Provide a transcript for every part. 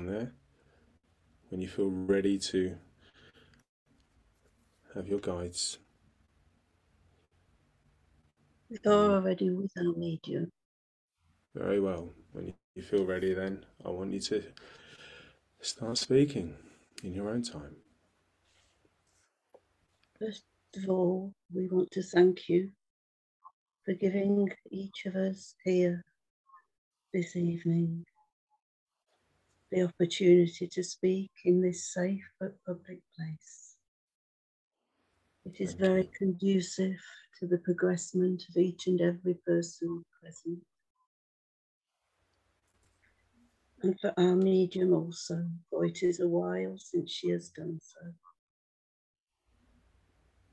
down there. When you feel ready to have your guides. We're already with our medium. Very well. When you feel ready, then I want you to start speaking in your own time. First of all, we want to thank you for giving each of us here this evening the opportunity to speak in this safe but public place. It is very conducive to the progressment of each and every person present. And for our medium also, for it is a while since she has done so.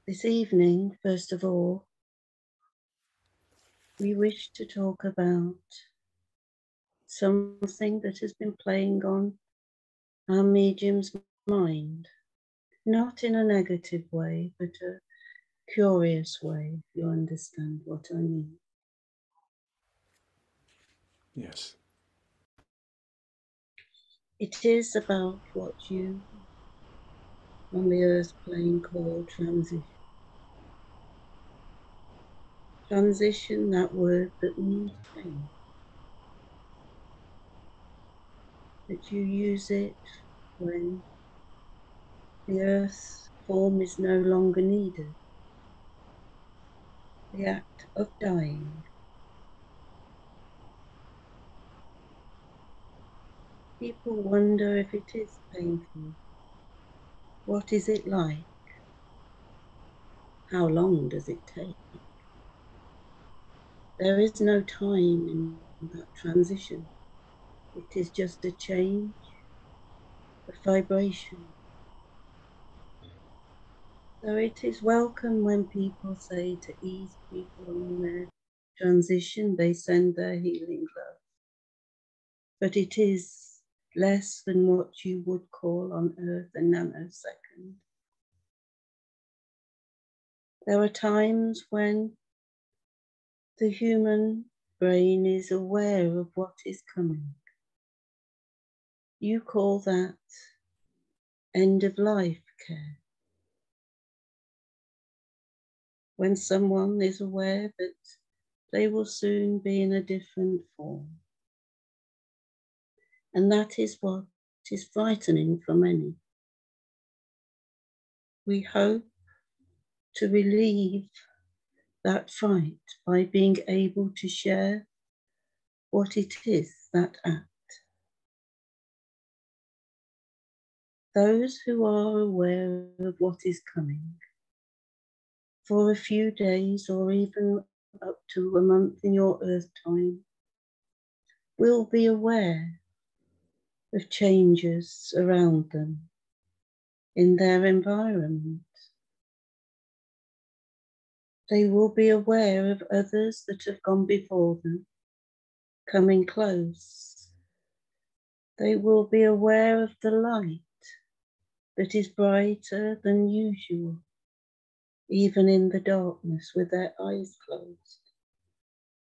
This evening, first of all, we wish to talk about something that has been playing on our medium's mind, not in a negative way, but a curious way, if you understand what I mean. Yes. It is about what you on the earth plane call transition. Transition, that word that means change. That you use it when the earth's form is no longer needed. The act of dying. People wonder if it is painful. What is it like? How long does it take? There is no time in that transition. It is just a change, a vibration. So it is welcome when people say to ease people on their transition, they send their healing love. But it is less than what you would call on earth a nanosecond. There are times when the human brain is aware of what is coming. You call that end of life care. When someone is aware that they will soon be in a different form. And that is what is frightening for many. We hope to relieve that fright by being able to share what it is, that act. Those who are aware of what is coming for a few days or even up to a month in your earth time will be aware of changes around them in their environment. They will be aware of others that have gone before them coming close. They will be aware of the light that is brighter than usual, even in the darkness with their eyes closed,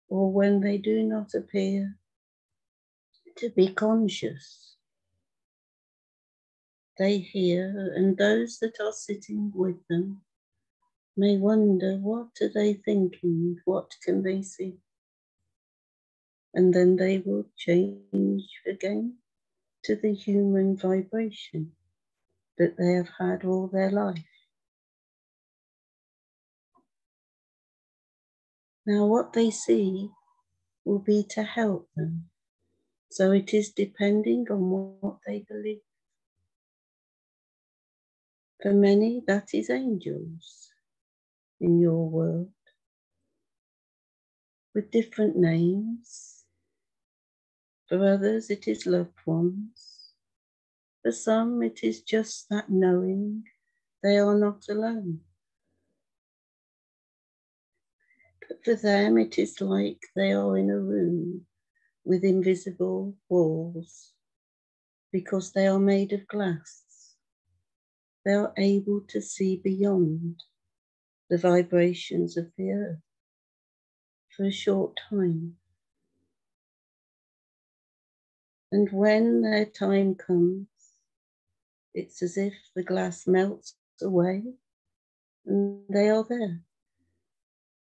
or when they do not appear to be conscious. They hear, and those that are sitting with them may wonder, what are they thinking? What can they see? And then they will change again to the human vibration that they have had all their life. Now what they see will be to help them. So it is depending on what they believe. For many, that is angels in your world with different names. For others, it is loved ones. For some, it is just that knowing they are not alone. But for them, it is like they are in a room with invisible walls because they are made of glass. They are able to see beyond the vibrations of the earth for a short time. And when their time comes, it's as if the glass melts away and they are there.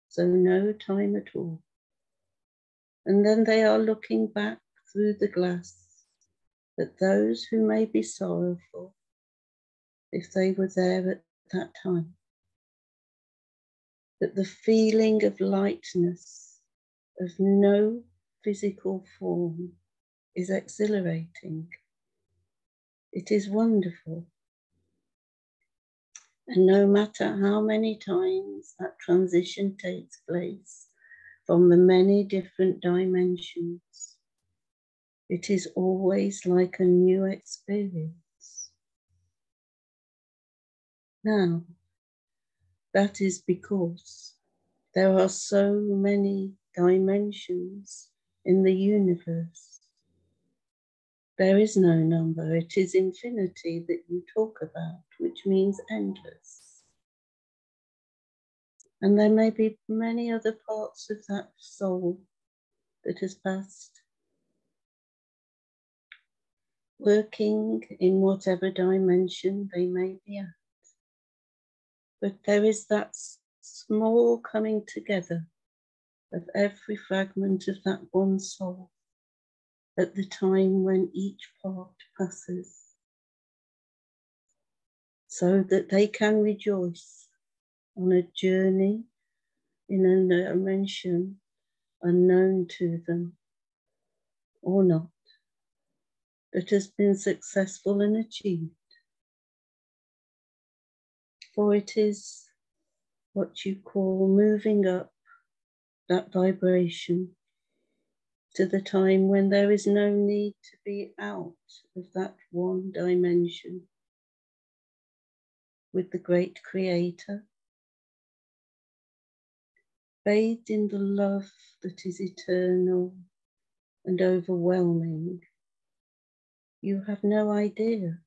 So no time at all. And then they are looking back through the glass at those who may be sorrowful if they were there at that time. But the feeling of lightness, of no physical form, is exhilarating. It is wonderful. And no matter how many times that transition takes place from the many different dimensions, it is always like a new experience. Now, that is because there are so many dimensions in the universe. There is no number, it is infinity that you talk about, which means endless. And there may be many other parts of that soul that has passed, working in whatever dimension they may be at. But there is that small coming together of every fragment of that one soul at the time when each part passes, so that they can rejoice on a journey in a dimension unknown to them or not, that has been successful and achieved. For it is what you call moving up that vibration to the time when there is no need to be out of that one dimension with the great Creator, bathed in the love that is eternal and overwhelming. You have no idea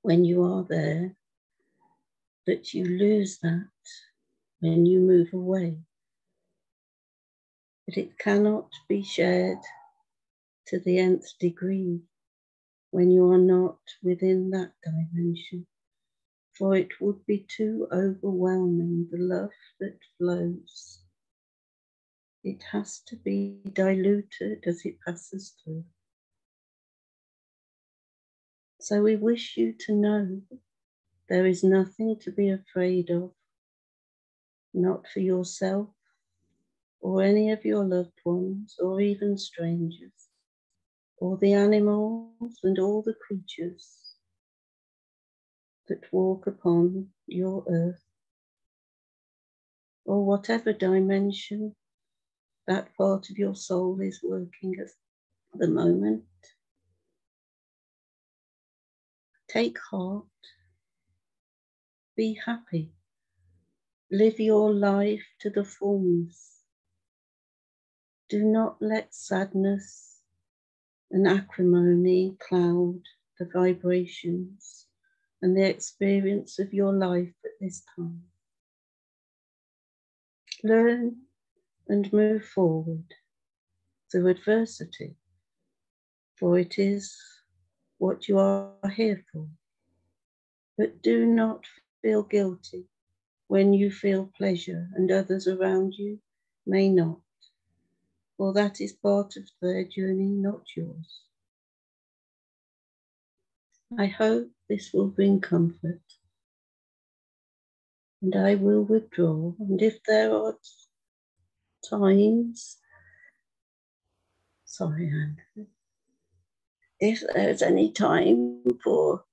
when you are there that you lose that when you move away. But it cannot be shared to the nth degree when you are not within that dimension, for it would be too overwhelming, the love that flows. It has to be diluted as it passes through. So we wish you to know there is nothing to be afraid of, not for yourself or any of your loved ones or even strangers, or the animals and all the creatures that walk upon your earth, or whatever dimension that part of your soul is working at the moment. Take heart, be happy, live your life to the fullness. Do not let sadness and acrimony cloud the vibrations and the experience of your life at this time. Learn and move forward through adversity, for it is what you are here for. But do not feel guilty when you feel pleasure and others around you may not, for that is part of their journey, not yours. I hope this will bring comfort, and I will withdraw. And if there are times, Andrew, if there's any time for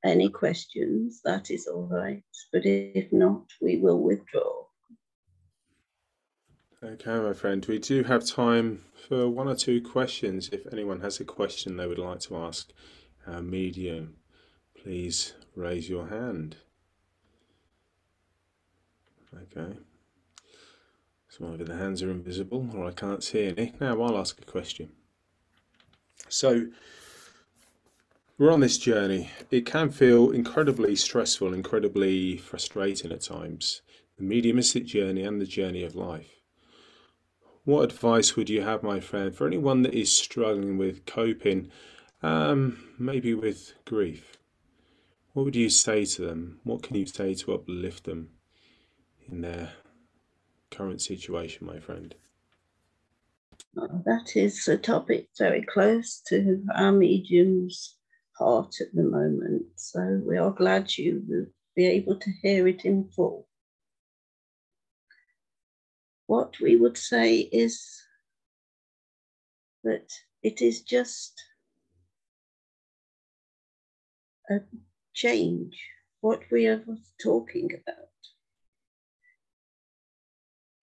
any questions, that is all right. But if not, we will withdraw. Okay, my friend, we do have time for one or two questions. If anyone has a question they would like to ask our medium, please raise your hand. Okay. So either the hands are invisible or I can't see any. Now I'll ask a question. So we're on this journey. It can feel incredibly stressful, incredibly frustrating at times. The mediumistic journey and the journey of life. what advice would you have, my friend, for anyone that is struggling with coping, maybe with grief? What would you say to them? What can you say to uplift them in their current situation, my friend? That is a topic very close to our medium's heart at the moment. So we are glad you will be able to hear it in full. What we would say is that it is just a change, what we are talking about.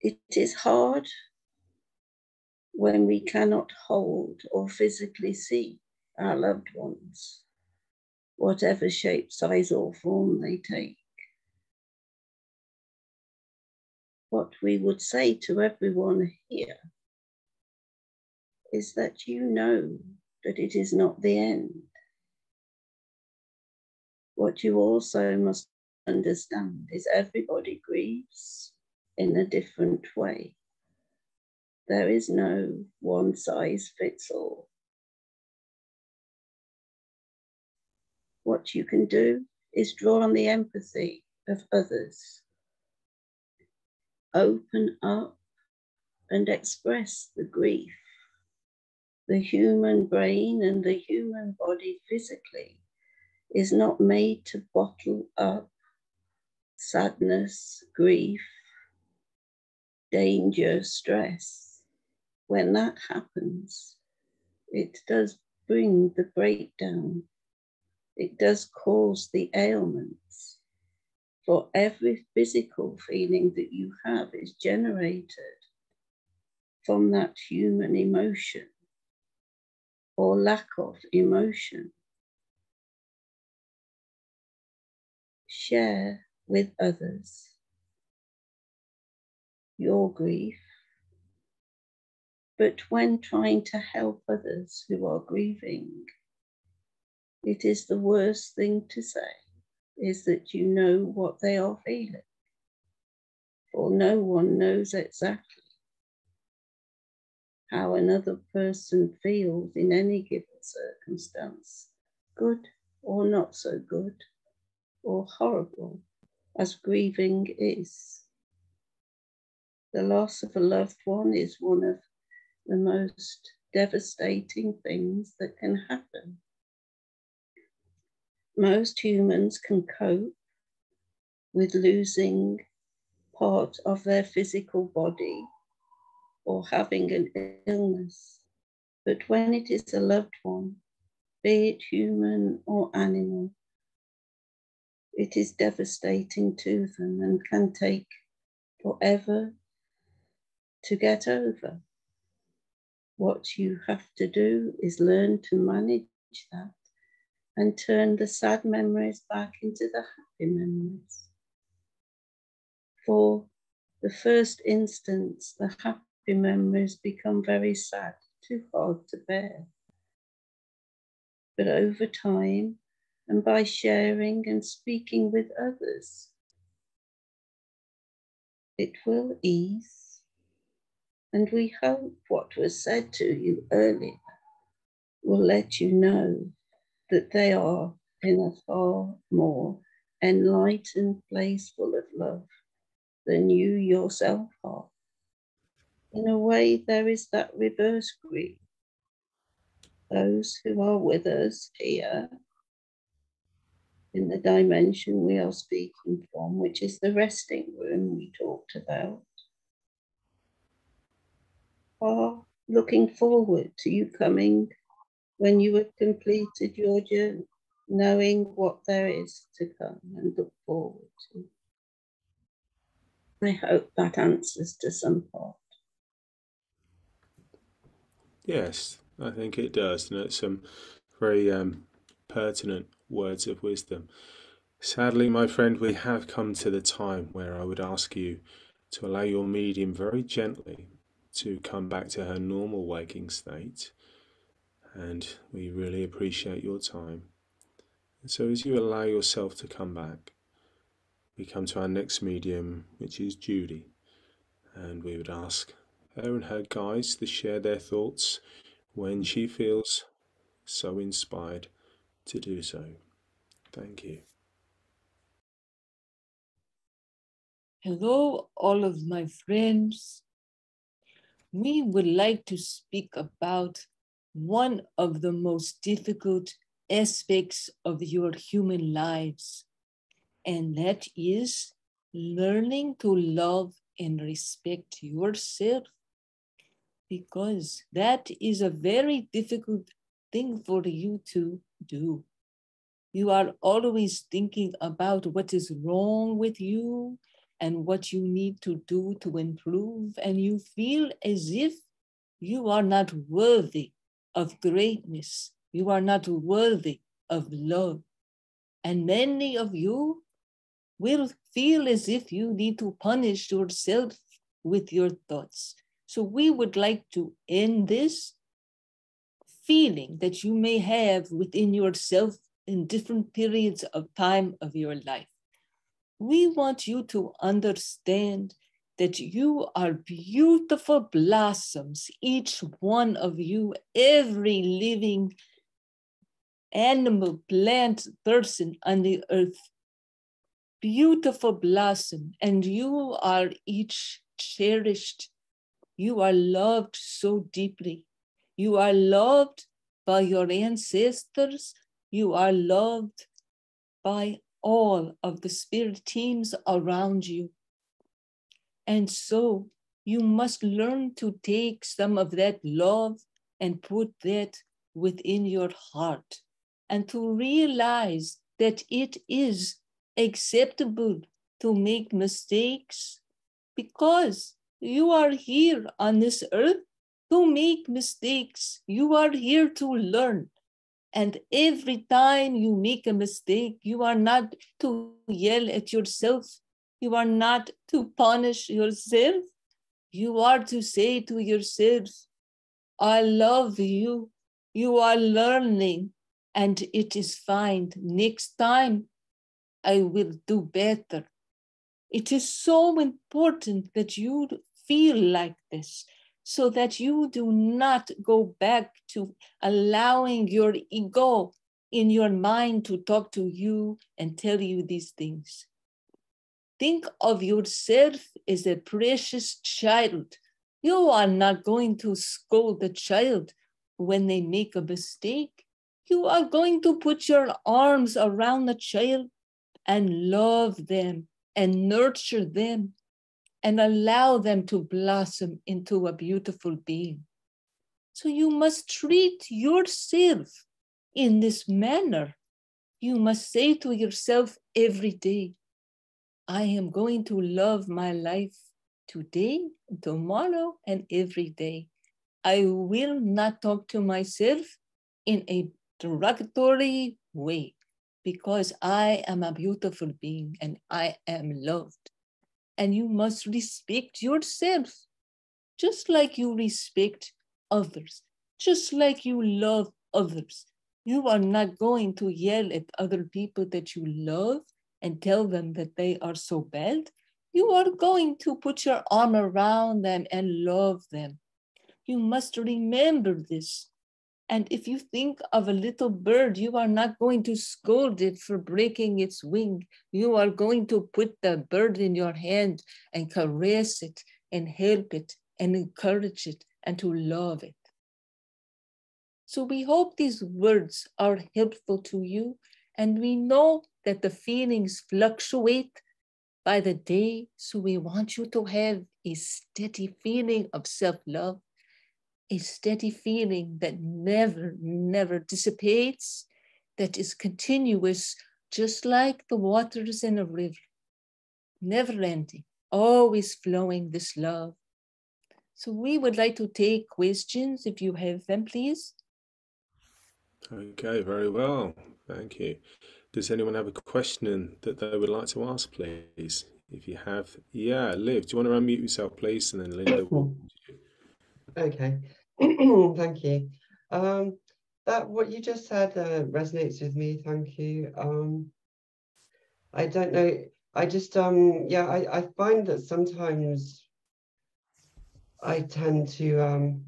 It is hard when we cannot hold or physically see our loved ones, whatever shape, size, or form they take. What we would say to everyone here is that you know that it is not the end. What you also must understand is everybody grieves in a different way. There is no one size fits all. What you can do is draw on the empathy of others. Open up and express the grief. The human brain and the human body physically is not made to bottle up sadness, grief, danger, stress. When that happens, it does bring the breakdown. It does cause the ailments. For every physical feeling that you have is generated from that human emotion or lack of emotion. Share with others your grief, but when trying to help others who are grieving, it is the worst thing to say is that you know what they are feeling, for no one knows exactly how another person feels in any given circumstance, good or not so good, or horrible as grieving is. The loss of a loved one is one of the most devastating things that can happen. Most humans can cope with losing part of their physical body or having an illness. But when it is a loved one, be it human or animal, it is devastating to them and can take forever to get over. What you have to do is learn to manage that and turn the sad memories back into the happy memories. For the first instance, the happy memories become very sad, too hard to bear. But over time, and by sharing and speaking with others, it will ease. And we hope what was said to you earlier will let you know that they are in a far more enlightened place full of love than you yourself are. In a way, there is that reverse grief. Those who are with us here in the dimension we are speaking from, which is the resting room we talked about, are looking forward to you coming when you have completed your journey, knowing what there is to come and look forward to. I hope that answers to some part. Yes, I think it does, and it's some very pertinent words of wisdom. Sadly, my friend, we have come to the time where I would ask you to allow your medium very gently to come back to her normal waking state, and we really appreciate your time. And so, as you allow yourself to come back, we come to our next medium, which is Judy, and we would ask her and her guides to share their thoughts when she feels so inspired to do so. Thank you. Hello, all of my friends. We would like to speak about one of the most difficult aspects of your human lives, and that is learning to love and respect yourself, because that is a very difficult thing for you to do. You are always thinking about what is wrong with you and what you need to do to improve, and you feel as if you are not worthy of greatness. You are not worthy of love. And many of you will feel as if you need to punish yourself with your thoughts. So we would like to end this feeling that you may have within yourself in different periods of time of your life. We want you to understand that you are beautiful blossoms, each one of you, every living animal, plant, person on the earth. Beautiful blossom, and you are each cherished. You are loved so deeply. You are loved by your ancestors. You are loved by all of the spirit teams around you. And so you must learn to take some of that love and put that within your heart, and to realize that it is acceptable to make mistakes, because you are here on this earth to make mistakes. You are here to learn. And every time you make a mistake, you are not to yell at yourself. You are not to punish yourself. You are to say to yourself, I love you. You are learning, and it is fine. Next time, I will do better. It is so important that you feel like this, so that you do not go back to allowing your ego in your mind to talk to you and tell you these things. Think of yourself as a precious child. You are not going to scold the child when they make a mistake. You are going to put your arms around the child and love them and nurture them and allow them to blossom into a beautiful being. So you must treat yourself in this manner. You must say to yourself every day, I am going to love my life today, tomorrow, and every day. I will not talk to myself in a derogatory way, because I am a beautiful being and I am loved. And you must respect yourself, just like you respect others, just like you love others. You are not going to yell at other people that you love and tell them that they are so bad. You are going to put your arm around them and love them. You must remember this. And if you think of a little bird, you are not going to scold it for breaking its wing. You are going to put the bird in your hand and caress it and help it and encourage it and to love it. So we hope these words are helpful to you. And we know that the feelings fluctuate by the day. So we want you to have a steady feeling of self-love, a steady feeling that never dissipates, that is continuous, just like the waters in a river, never ending, always flowing this love. So we would like to take questions if you have them, please. Okay, very well. Thank you. Does anyone have a question that they would like to ask, please? If you have, yeah, Liv, do you want to unmute yourself, please? And then Linda will. Okay, thank you. That what you just said resonates with me. Thank you. I don't know. I just yeah. I find that sometimes I tend to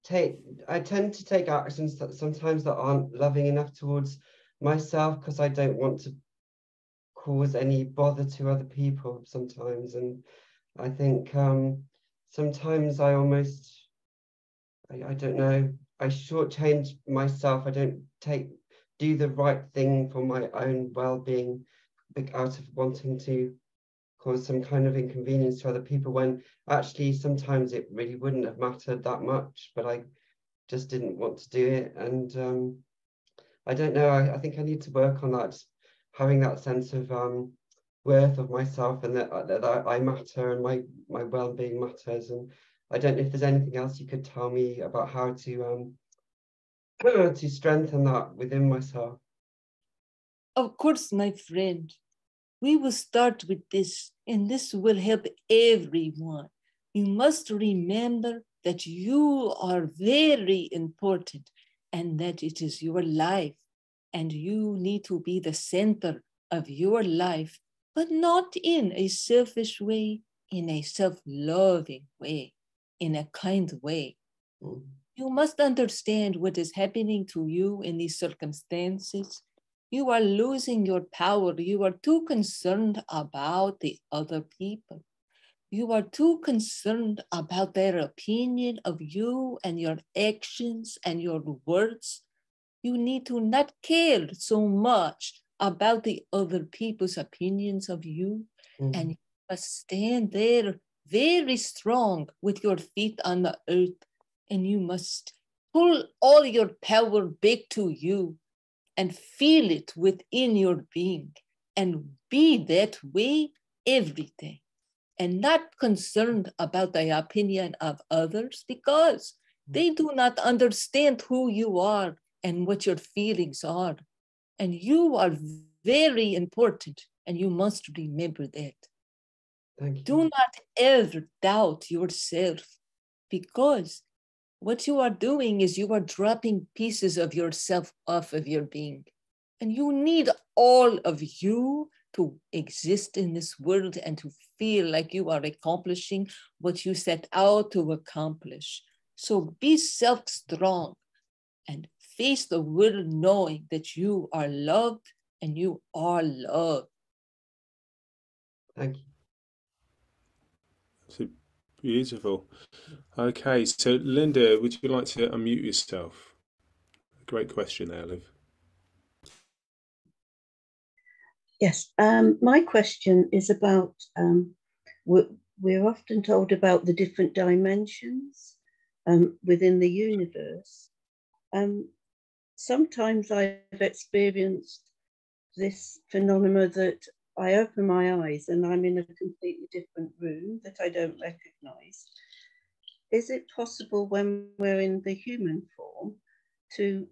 take actions that sometimes that aren't loving enough towards myself, because I don't want to cause any bother to other people sometimes. And I think sometimes I almost, I don't know, I shortchange myself. I don't do the right thing for my own well-being out of wanting to cause some kind of inconvenience to other people, when actually sometimes it really wouldn't have mattered that much, but I just didn't want to do it. And I don't know, I think I need to work on that, having that sense of worth of myself, and that I matter, and my well-being matters. And I don't know if there's anything else you could tell me about how to to strengthen that within myself. Of course, my friend, we will start with this, and this will help everyone. You must remember that you are very important and that it is your life, and you need to be the center of your life, but not in a selfish way, in a self-loving way, in a kind way. Mm. You must understand what is happening to you in these circumstances. You are losing your power. You are too concerned about the other people. You are too concerned about their opinion of you and your actions and your words. You need to not care so much about the other people's opinions of you. Mm. And you must stand there very strong with your feet on the earth. And you must pull all your power back to you and feel it within your being, and be that way every day, and not concerned about the opinion of others, because they do not understand who you are and what your feelings are. And you are very important, and you must remember that. Thank you. Do not ever doubt yourself, because what you are doing is you are dropping pieces of yourself off of your being. And you need all of you to exist in this world and to feel like you are accomplishing what you set out to accomplish. So be self-strong and face the world knowing that you are loved and you are loved. Thank you. So beautiful. Okay, so Linda, would you like to unmute yourself? Great question there, Liv. Yes, my question is about, we're often told about the different dimensions within the universe. Sometimes I've experienced this phenomena that I open my eyes and I'm in a completely different room that I don't recognize. Is it possible when we're in the human form to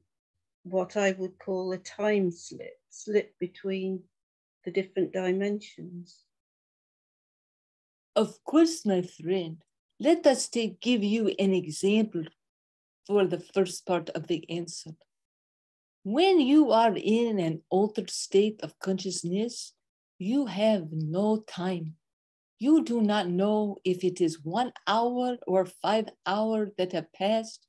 what I would call a time slip between the different dimensions? Of course, my friend. Let us give you an example for the first part of the answer. When you are in an altered state of consciousness, you have no time. You do not know if it is 1 hour or 5 hours that have passed,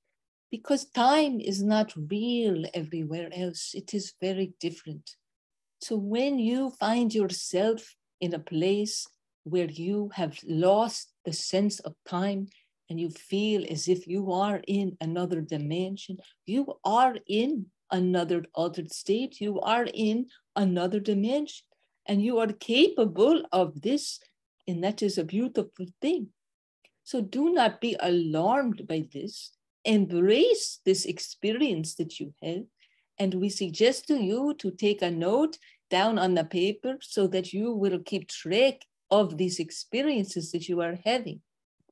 because time is not real everywhere else. It is very different. So when you find yourself in a place where you have lost the sense of time and you feel as if you are in another dimension, you are in another altered state, you are in another dimension, and you are capable of this, and that is a beautiful thing. So do not be alarmed by this. Embrace this experience that you have. And we suggest to you to take a note down on the paper so that you will keep track of these experiences that you are having,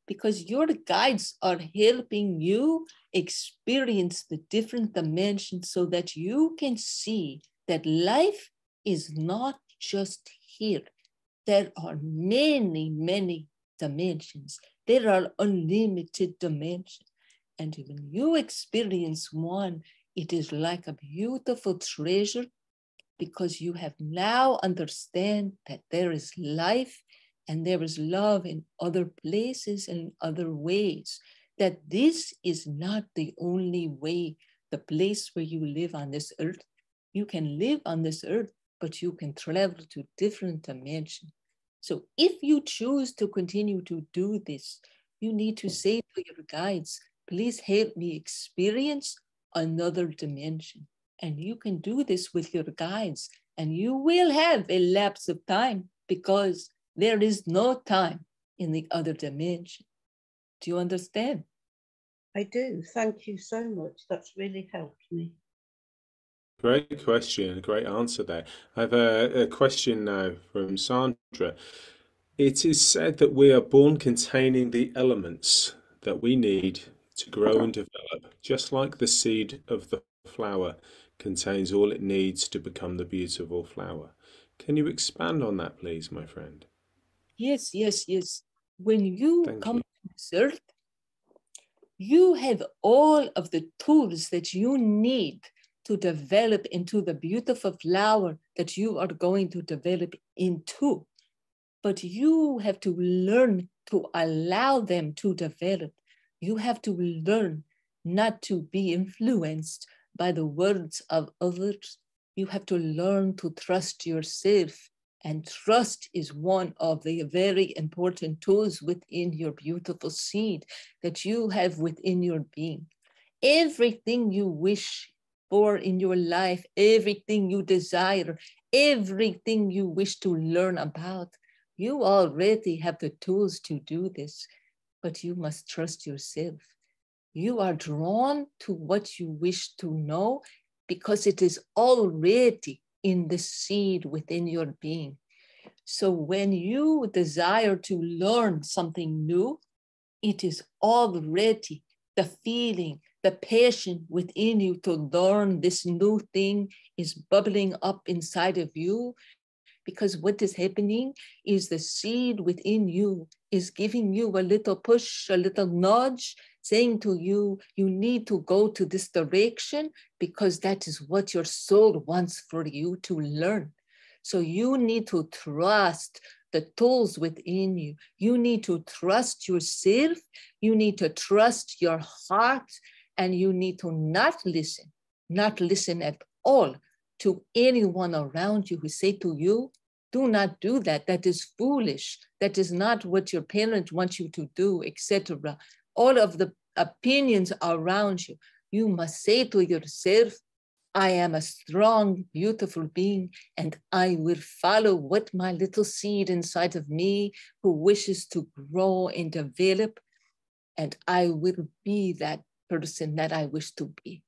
because your guides are helping you experience the different dimensions so that you can see that life is not just here. There are many, many dimensions. There are unlimited dimensions. And when you experience one, it is like a beautiful treasure, because you have now understand that there is life and there is love in other places and other ways, that this is not the only way, the place where you live on this earth. You can live on this earth, but you can travel to different dimensions. So if you choose to continue to do this, you need to say to your guides, please help me experience another dimension. And you can do this with your guides, and you will have a lapse of time because there is no time in the other dimension. Do you understand? I do. Thank you so much. That's really helped me. Great question, great answer there. I have a question now from Sandra. It is said that we are born containing the elements that we need to grow and develop, just like the seed of the flower contains all it needs to become the beautiful flower. Can you expand on that, please, my friend? Yes, yes, yes. When you Thank come you. to this earth, you have all of the tools that you need to develop into the beautiful flower that you are going to develop into. But you have to learn to allow them to develop. You have to learn not to be influenced by the words of others. You have to learn to trust yourself. And trust is one of the very important tools within your beautiful seed that you have within your being. Everything you wish for in your life, everything you desire, everything you wish to learn about, you already have the tools to do this, but you must trust yourself. You are drawn to what you wish to know because it is already in the seed within your being. So when you desire to learn something new, it is already the feeling, the passion within you to learn this new thing is bubbling up inside of you. Because what is happening is the seed within you is giving you a little push, a little nudge, saying to you, you need to go to this direction because that is what your soul wants for you to learn. So you need to trust the tools within you. You need to trust yourself. You need to trust your heart, and you need to not listen at all to anyone around you who say to you, do not do that. That is foolish. That is not what your parents want you to do, etc. All of the opinions around you. You must say to yourself, I am a strong, beautiful being, and I will follow what my little seed inside of me who wishes to grow and develop, and I will be that person that I wish to be.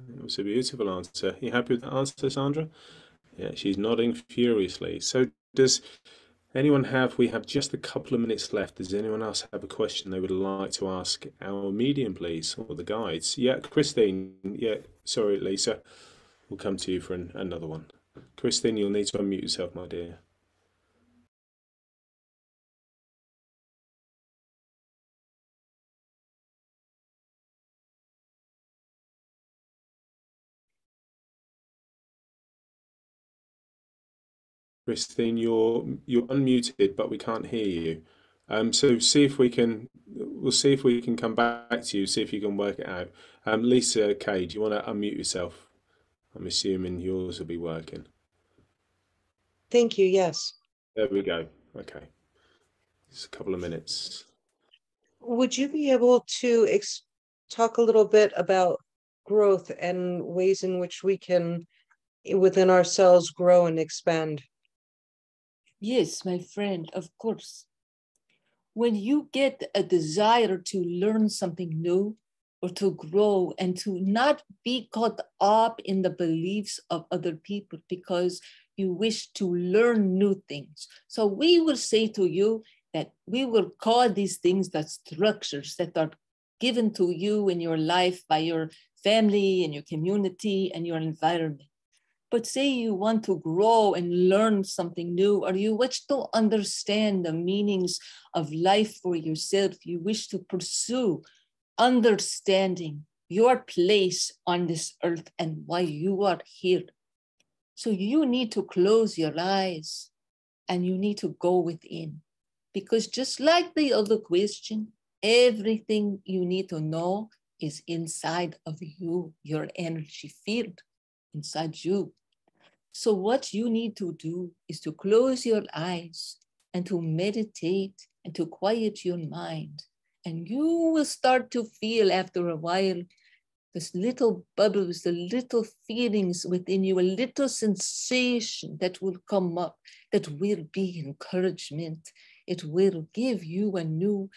It was a beautiful answer. You happy with that answer, Sandra? Yeah, she's nodding furiously. So does anyone have, we have just a couple of minutes left. Does anyone else have a question they would like to ask our medium, please, or the guides? Yeah, Christine. Yeah, sorry, Lisa. We'll come to you for another one. Christine, you'll need to unmute yourself, my dear. Christine, you're unmuted, but we can't hear you. So see if we can. We'll see if we can come back to you. See if you can work it out. Lisa Kay, do you want to unmute yourself? I'm assuming yours will be working. Thank you. Yes. There we go. Okay. Just a couple of minutes. Would you be able to talk a little bit about growth and ways in which we can, within ourselves, grow and expand? Yes, my friend, of course. When you get a desire to learn something new or to grow and to not be caught up in the beliefs of other people because you wish to learn new things. So we will say to you that we will call these things the structures that are given to you in your life by your family and your community and your environment. But say you want to grow and learn something new, or you wish to understand the meanings of life for yourself, you wish to pursue understanding your place on this earth and why you are here. So you need to close your eyes and you need to go within. Because just like the other question, everything you need to know is inside of you, your energy field inside you. So what you need to do is to close your eyes and to meditate and to quiet your mind. And you will start to feel after a while this little bubbles, the little feelings within you, a little sensation that will come up, that will be encouragement. It will give you a new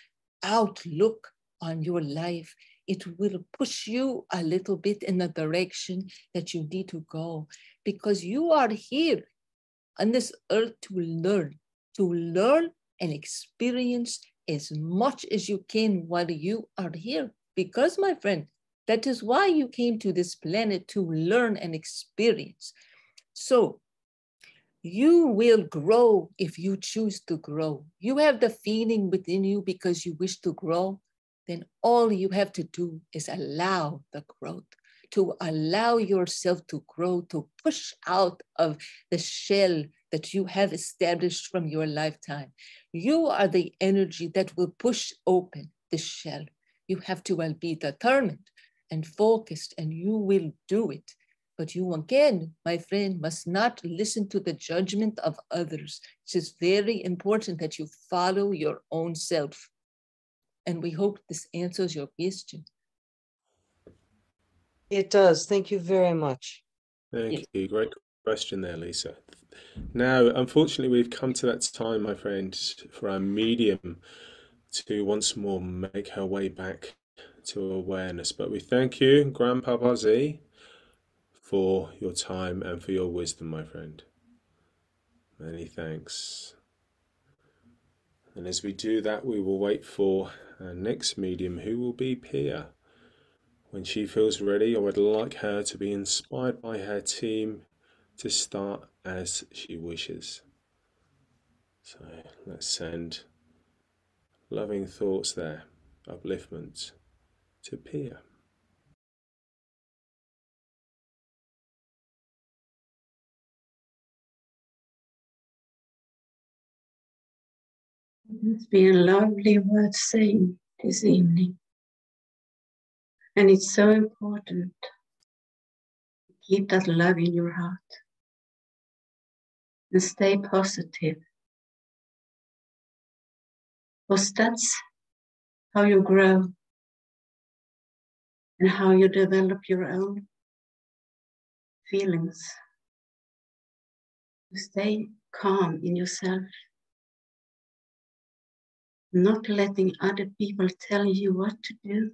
outlook on your life. It will push you a little bit in the direction that you need to go, because you are here on this earth to learn and experience as much as you can while you are here. Because, my friend, that is why you came to this planet, to learn and experience. So you will grow if you choose to grow. You have the feeling within you because you wish to grow. Then all you have to do is allow the growth, to allow yourself to grow, to push out of the shell that you have established from your lifetime. You are the energy that will push open the shell. You have to be determined and focused, and you will do it. But you again, my friend, must not listen to the judgment of others. It is very important that you follow your own self. And we hope this answers your question. It does. Thank you very much. Thank you. Great question there, Lisa. Now, unfortunately, we've come to that time, my friend, for our medium to once more make her way back to awareness. But we thank you, Grandpapa Z, for your time and for your wisdom, my friend. Many thanks. And as we do that, we will wait for our next medium, who will be Pia. When she feels ready, I would like her to be inspired by her team to start as she wishes. So let's send loving thoughts there, upliftment to Pia. It's been a lovely word saying this evening. And it's so important to keep that love in your heart and stay positive. Because that's how you grow and how you develop your own feelings. To stay calm in yourself, not letting other people tell you what to do.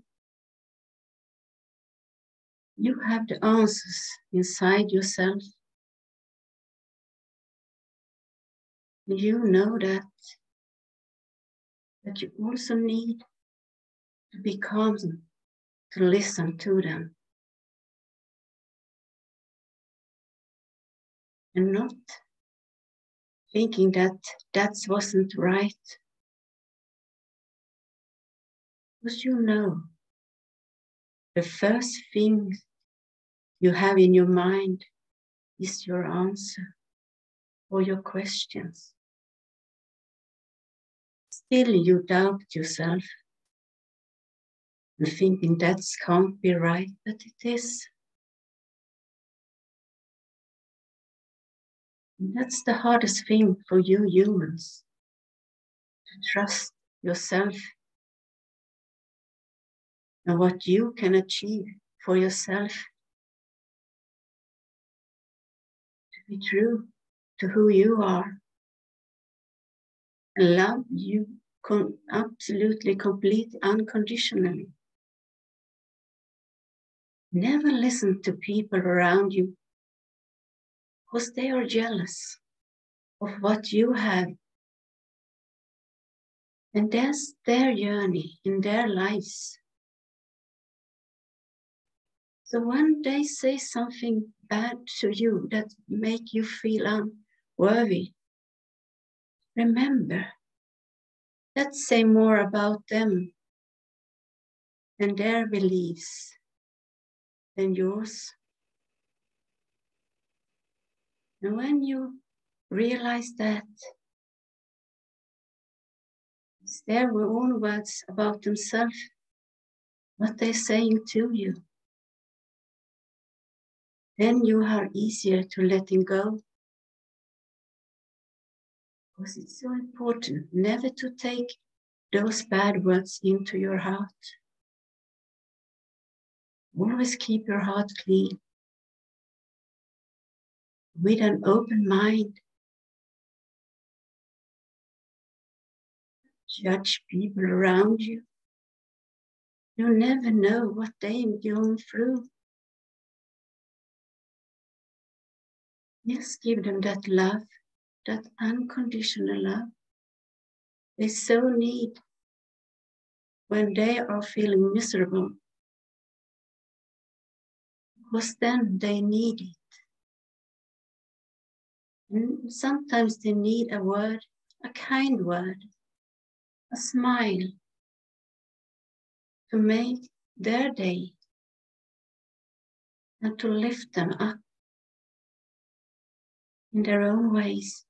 You have the answers inside yourself. You know that you also need to be calm, to listen to them. And not thinking that wasn't right. Because you know, the first thing you have in your mind is your answer or your questions. Still you doubt yourself and thinking that can't be right, but it is. And that's the hardest thing for you humans, to trust yourself and what you can achieve for yourself. To be true to who you are and love you absolutely, completely, unconditionally. Never listen to people around you because they are jealous of what you have. And that's their journey in their lives. So when they say something bad to you that make you feel unworthy, remember, that say more about them and their beliefs than yours. And when you realize that, it's their own words about themselves, what they're saying to you, then you are easier to letting go. Because it's so important never to take those bad words into your heart. Always keep your heart clean, with an open mind. Judge people around you. You never know what they're going through. Just give them that love, that unconditional love they so need when they are feeling miserable. Because then they need it. And sometimes they need a word, a kind word, a smile to make their day and to lift them up in their own ways.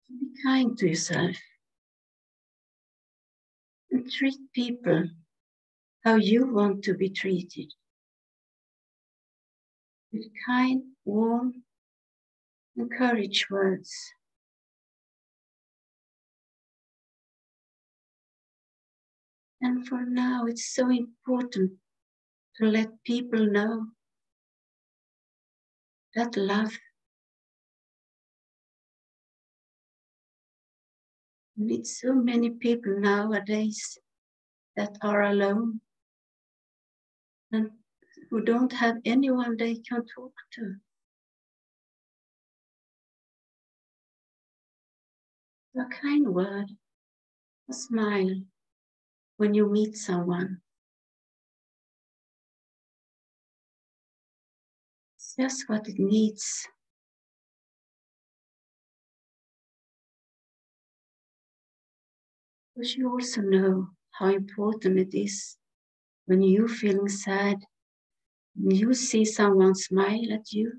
Be kind to yourself and treat people how you want to be treated. With kind, warm, encouraging words. And for now, it's so important to let people know that love. We meet so many people nowadays that are alone and who don't have anyone they can talk to. A kind word, a smile when you meet someone. It's just what it needs. Because you also know how important it is when you're feeling sad, when you see someone smile at you.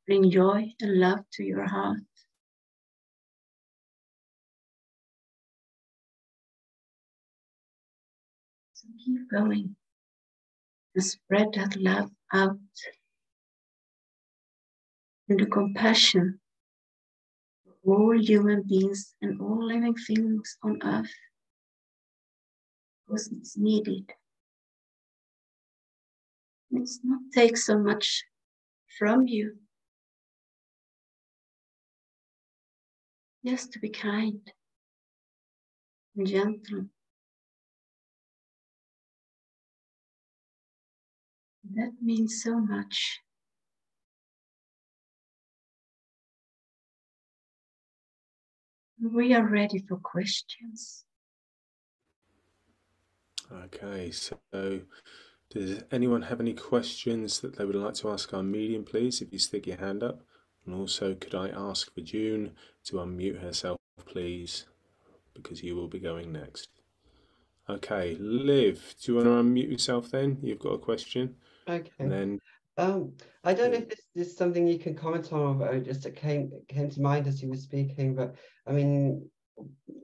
Bring joy and love to your heart. So keep going and spread that love out and the compassion for all human beings and all living things on earth, because it's needed. It's not take so much from you, just to be kind and gentle. That means so much. We are ready for questions. Okay, so does anyone have any questions that they would like to ask our medium, please? If you stick your hand up. And also, could I ask for June to unmute herself, please? Because you will be going next. Okay, Liv, do you want to unmute yourself then? You've got a question. Okay. And then I don't know if this is something you can comment on, or just it came to mind as you were speaking, but I mean,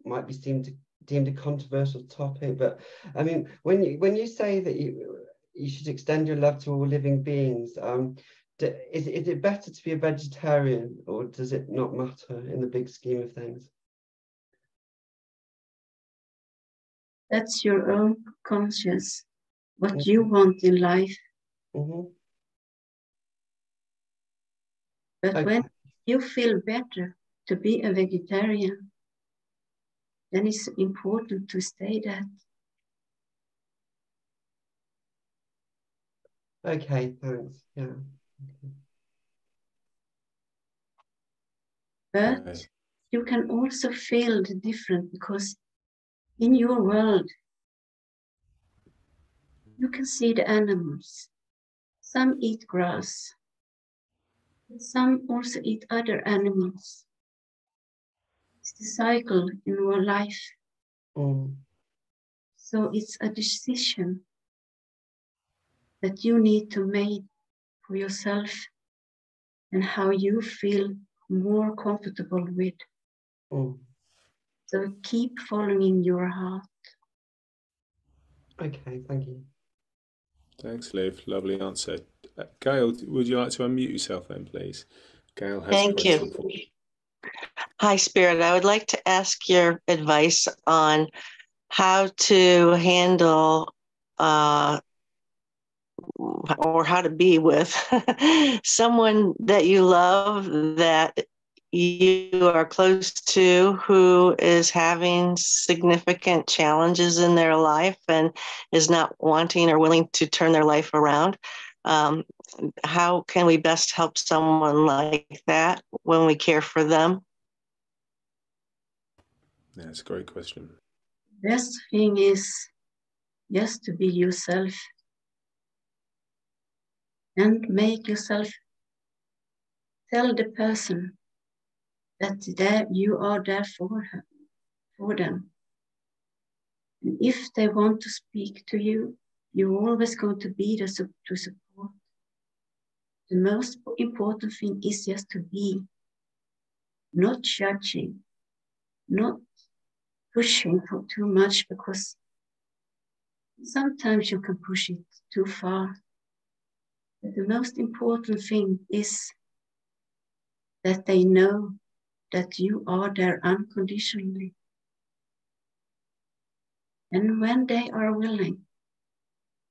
might be deemed a controversial topic, but I mean, when you say that you should extend your love to all living beings, is it better to be a vegetarian, or does it not matter in the big scheme of things? That's your own conscience, what you want in life. Mm-hmm. But Okay. when you feel better to be a vegetarian, then it's important to stay that. Okay, thanks. Yeah. Okay. But you can also feel the difference, because in your world, you can see the animals. Some eat grass. Some also eat other animals. It's the cycle in our life. Mm. So it's a decision that you need to make for yourself and how you feel more comfortable with. Mm. So keep following your heart. Okay, thank you. Thanks, Liv. Lovely answer. Gail, would you like to unmute yourself then, please? Gail has a Thank question you. for you. Hi, Spirit. I would like to ask your advice on how to handle or how to be with someone that you love, that you are close to, who is having significant challenges in their life and is not wanting or willing to turn their life around. How can we best help someone like that when we care for them? Yeah, that's a great question. Best thing is just to be yourself and make yourself tell the person that you are there for them. And if they want to speak to you, you're always going to be there to support. The most important thing is just to be, not judging, not pushing for too much, because sometimes you can push it too far. But the most important thing is that they know that you are there unconditionally. And when they are willing,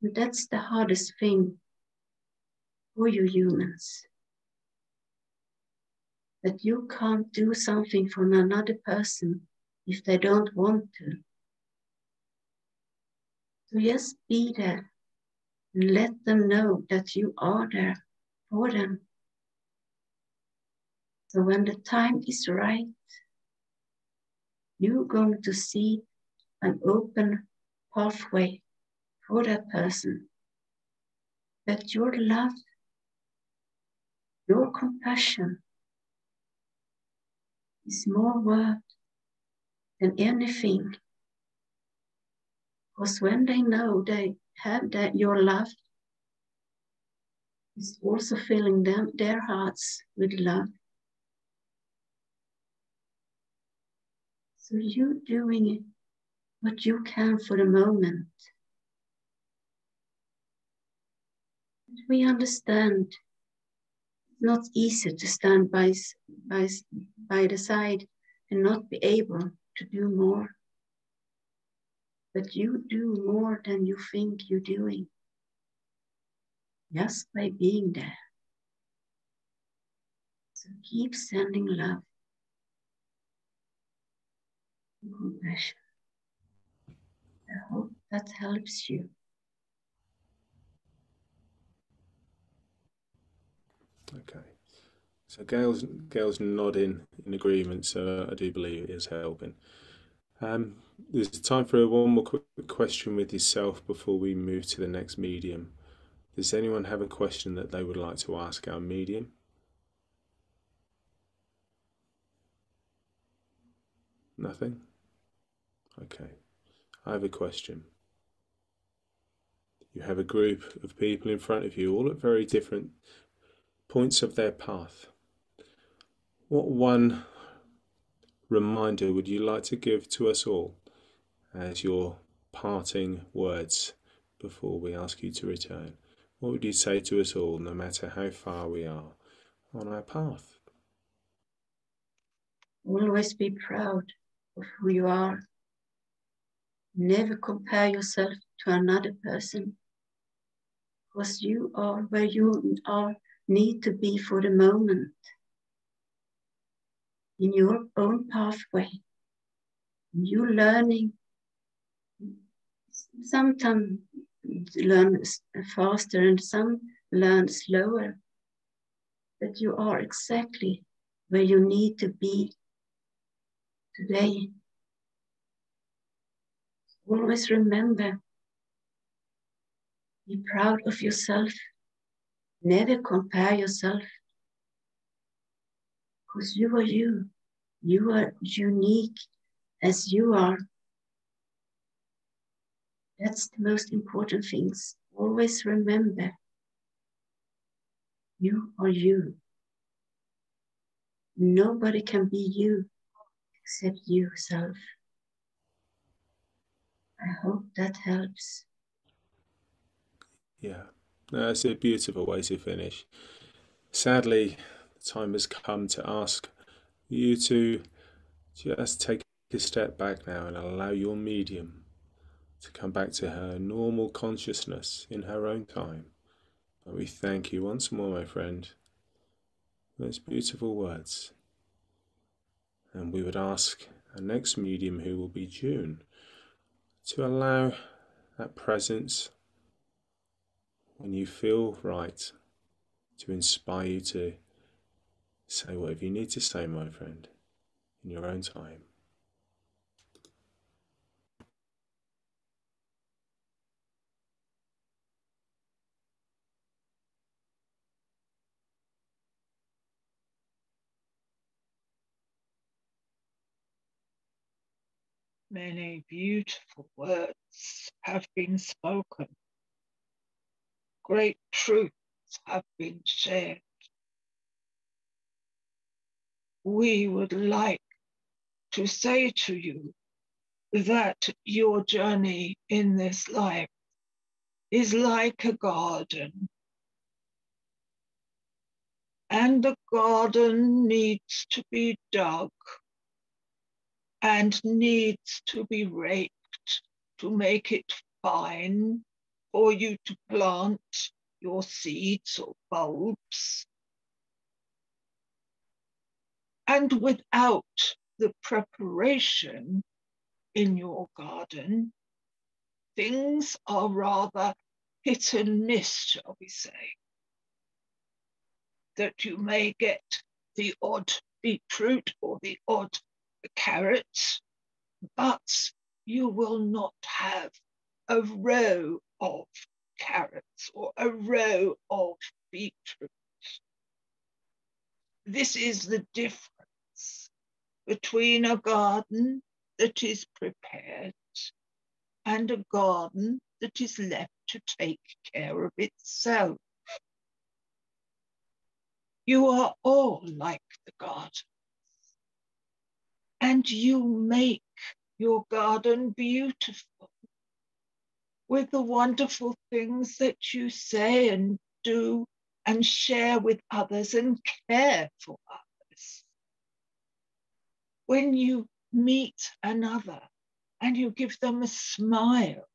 and that's the hardest thing for you humans, that you can't do something for another person if they don't want to. So just be there and let them know that you are there for them. So when the time is right, you're going to see an open pathway for that person. That your love, your compassion is more worth than anything. Because when they know they have that your love is also filling their hearts with love. So you doing what you can for the moment. We understand it's not easy to stand by the side and not be able to do more. But you do more than you think you're doing, just by being there. So keep sending love and compassion. I hope that helps you. Okay. So Gail's nodding in agreement, so I do believe it is helping. There's time for one more quick question with yourself before we move to the next medium. Does anyone have a question that they would like to ask our medium? Nothing? Okay. I have a question. You have a group of people in front of you, all at very different points of their path. What one reminder would you like to give to us all as your parting words before we ask you to return? What would you say to us all, no matter how far we are on our path? Always be proud of who you are. Never compare yourself to another person, because you are where you need to be for the moment, in your own pathway. You learning, sometimes learn faster and some learn slower, but you are exactly where you need to be today. Always remember, be proud of yourself. Never compare yourself, because you are you. You are unique as you are. That's the most important things. Always remember, you are you. Nobody can be you except yourself. I hope that helps. Yeah, that's a beautiful way to finish. Sadly, the time has come to ask you to just take a step back now and allow your medium to come back to her normal consciousness in her own time. But we thank you once more, my friend, for those beautiful words. And we would ask our next medium, who will be June, to allow that presence when you feel right to inspire you to say whatever you need to say, my friend, in your own time. Many beautiful words have been spoken. Great truths have been shared. We would like to say to you that your journey in this life is like a garden, and the garden needs to be dug and needs to be raked to make it fine for you to plant your seeds or bulbs. And without the preparation in your garden, things are rather hit and miss, shall we say. That you may get the odd beetroot or the odd carrot, but you will not have a row of carrots or a row of beetroot. This is the difference between a garden that is prepared and a garden that is left to take care of itself. You are all like the garden, and you make your garden beautiful with the wonderful things that you say and do and share with others and care for others. When you meet another and you give them a smile,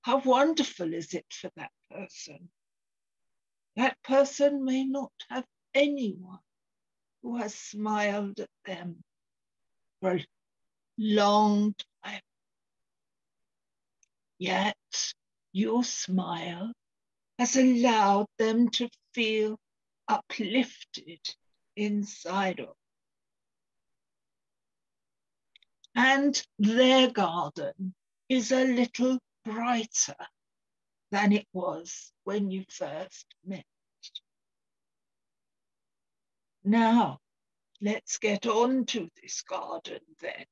how wonderful is it for that person? That person may not have anyone who has smiled at them for a long time. Yet your smile has allowed them to feel uplifted inside of. And their garden is a little brighter than it was when you first met. Now, let's get on to this garden then,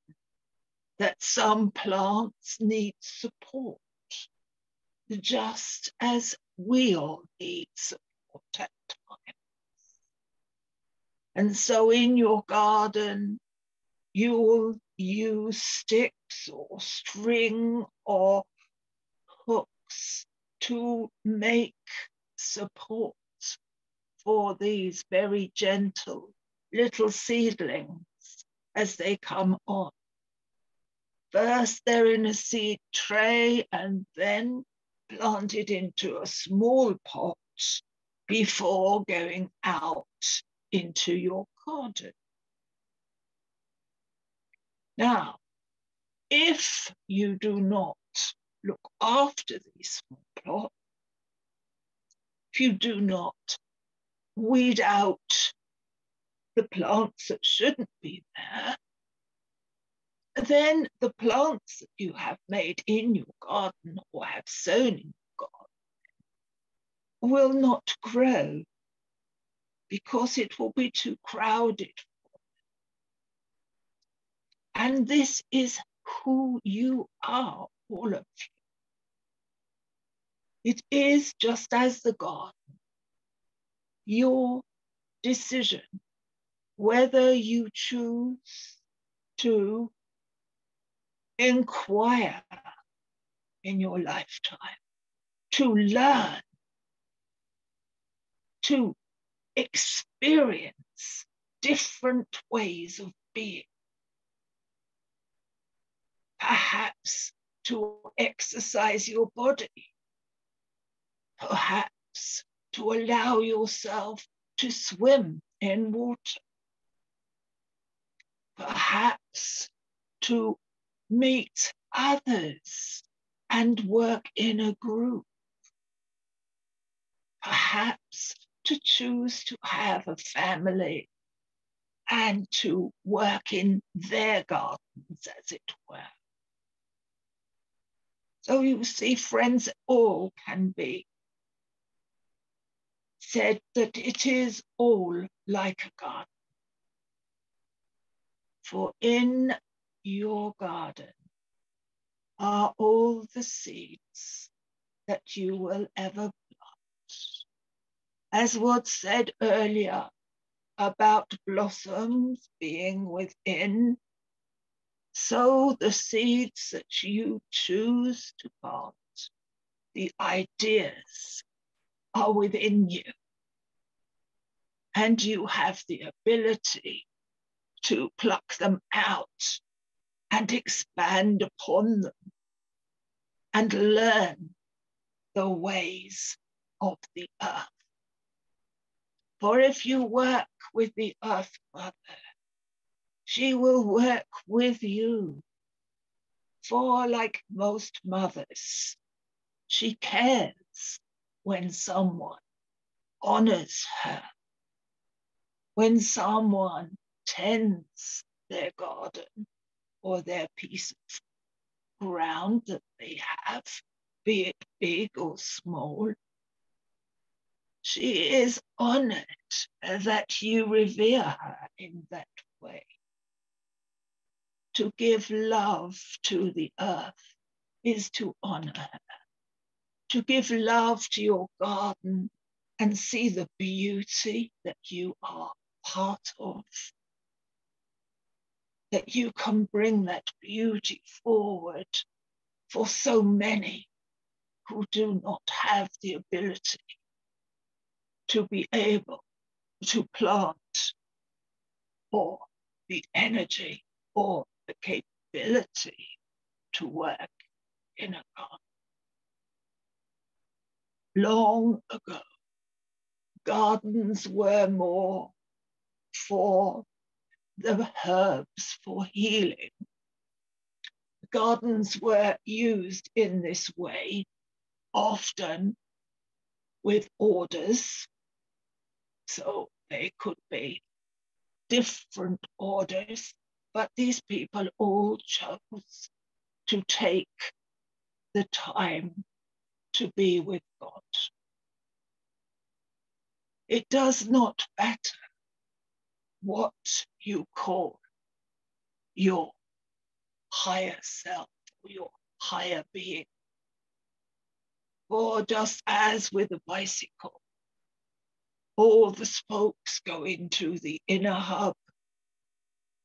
that some plants need support, just as we all need support at times. And so in your garden, you'll use sticks or string or hooks to make support for these very gentle little seedlings as they come on. First, they're in a seed tray and then planted into a small pot before going out into your garden. Now, if you do not look after these small plots, if you do not weed out the plants that shouldn't be there, then the plants that you have made in your garden or have sown in your garden will not grow because it will be too crowded. And this is who you are, all of you. It is just as the garden, your decision whether you choose to inquire in your lifetime, to learn, to experience different ways of being, perhaps to exercise your body, perhaps to allow yourself to swim in water, perhaps to meet others and work in a group, perhaps to choose to have a family and to work in their gardens, as it were. So you see, friends, all can be said that it is all like a garden. For in your garden are all the seeds that you will ever plant. As was said earlier about blossoms being within, so the seeds that you choose to plant, the ideas, are within you. And you have the ability to pluck them out and expand upon them and learn the ways of the earth. For if you work with the Earth Mother, she will work with you. For like most mothers, she cares when someone honors her, when someone tends their garden or their piece of ground that they have, be it big or small. She is honored that you revere her in that way. To give love to the earth is to honor her. To give love to your garden and see the beauty that you are part of, that you can bring that beauty forward for so many who do not have the ability to be able to plant, or the energy or the capability to work in a garden. Long ago, gardens were more for the herbs for healing. Gardens were used in this way, often with orders. So they could be different orders, but these people all chose to take the time to be with God. It does not matter what you call your higher self, or your higher being. For just as with a bicycle, all the spokes go into the inner hub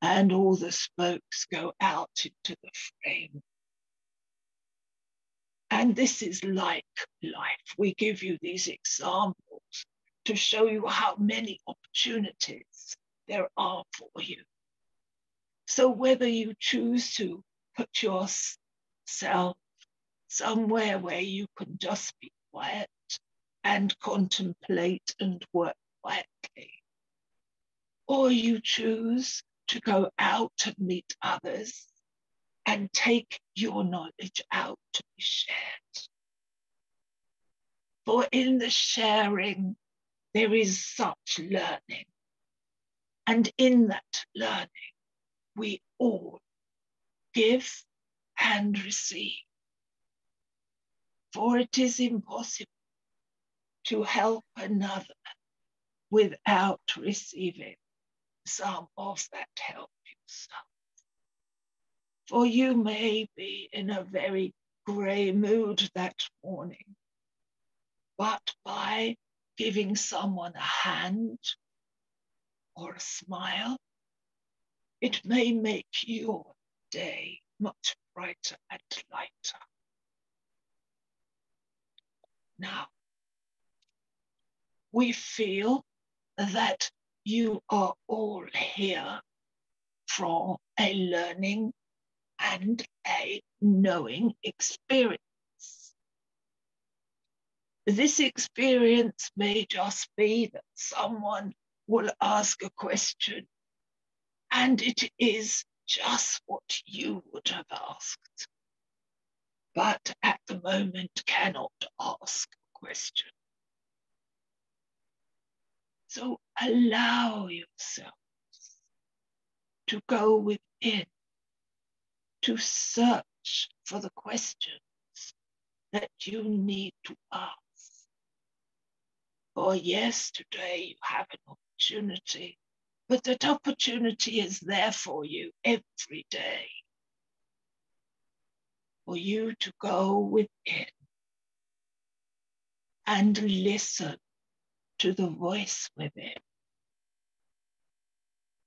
and all the spokes go out into the frame. And this is like life. We give you these examples to show you how many opportunities there are for you. So whether you choose to put yourself somewhere where you can just be quiet and contemplate and work quietly, or you choose to go out and meet others and take your knowledge out to be shared. For in the sharing, there is such learning. And in that learning, we all give and receive. For it is impossible to help another without receiving some of that help yourself. For you may be in a very grey mood that morning, but by giving someone a hand or a smile, it may make your day much brighter and lighter. Now, we feel that you are all here from a learning and a knowing experience. This experience may just be that someone will ask a question and it is just what you would have asked, but at the moment cannot ask a question. So allow yourselves to go within, to search for the questions that you need to ask. For yes, today you have an opportunity, but that opportunity is there for you every day. For you to go within and listen to the voice within.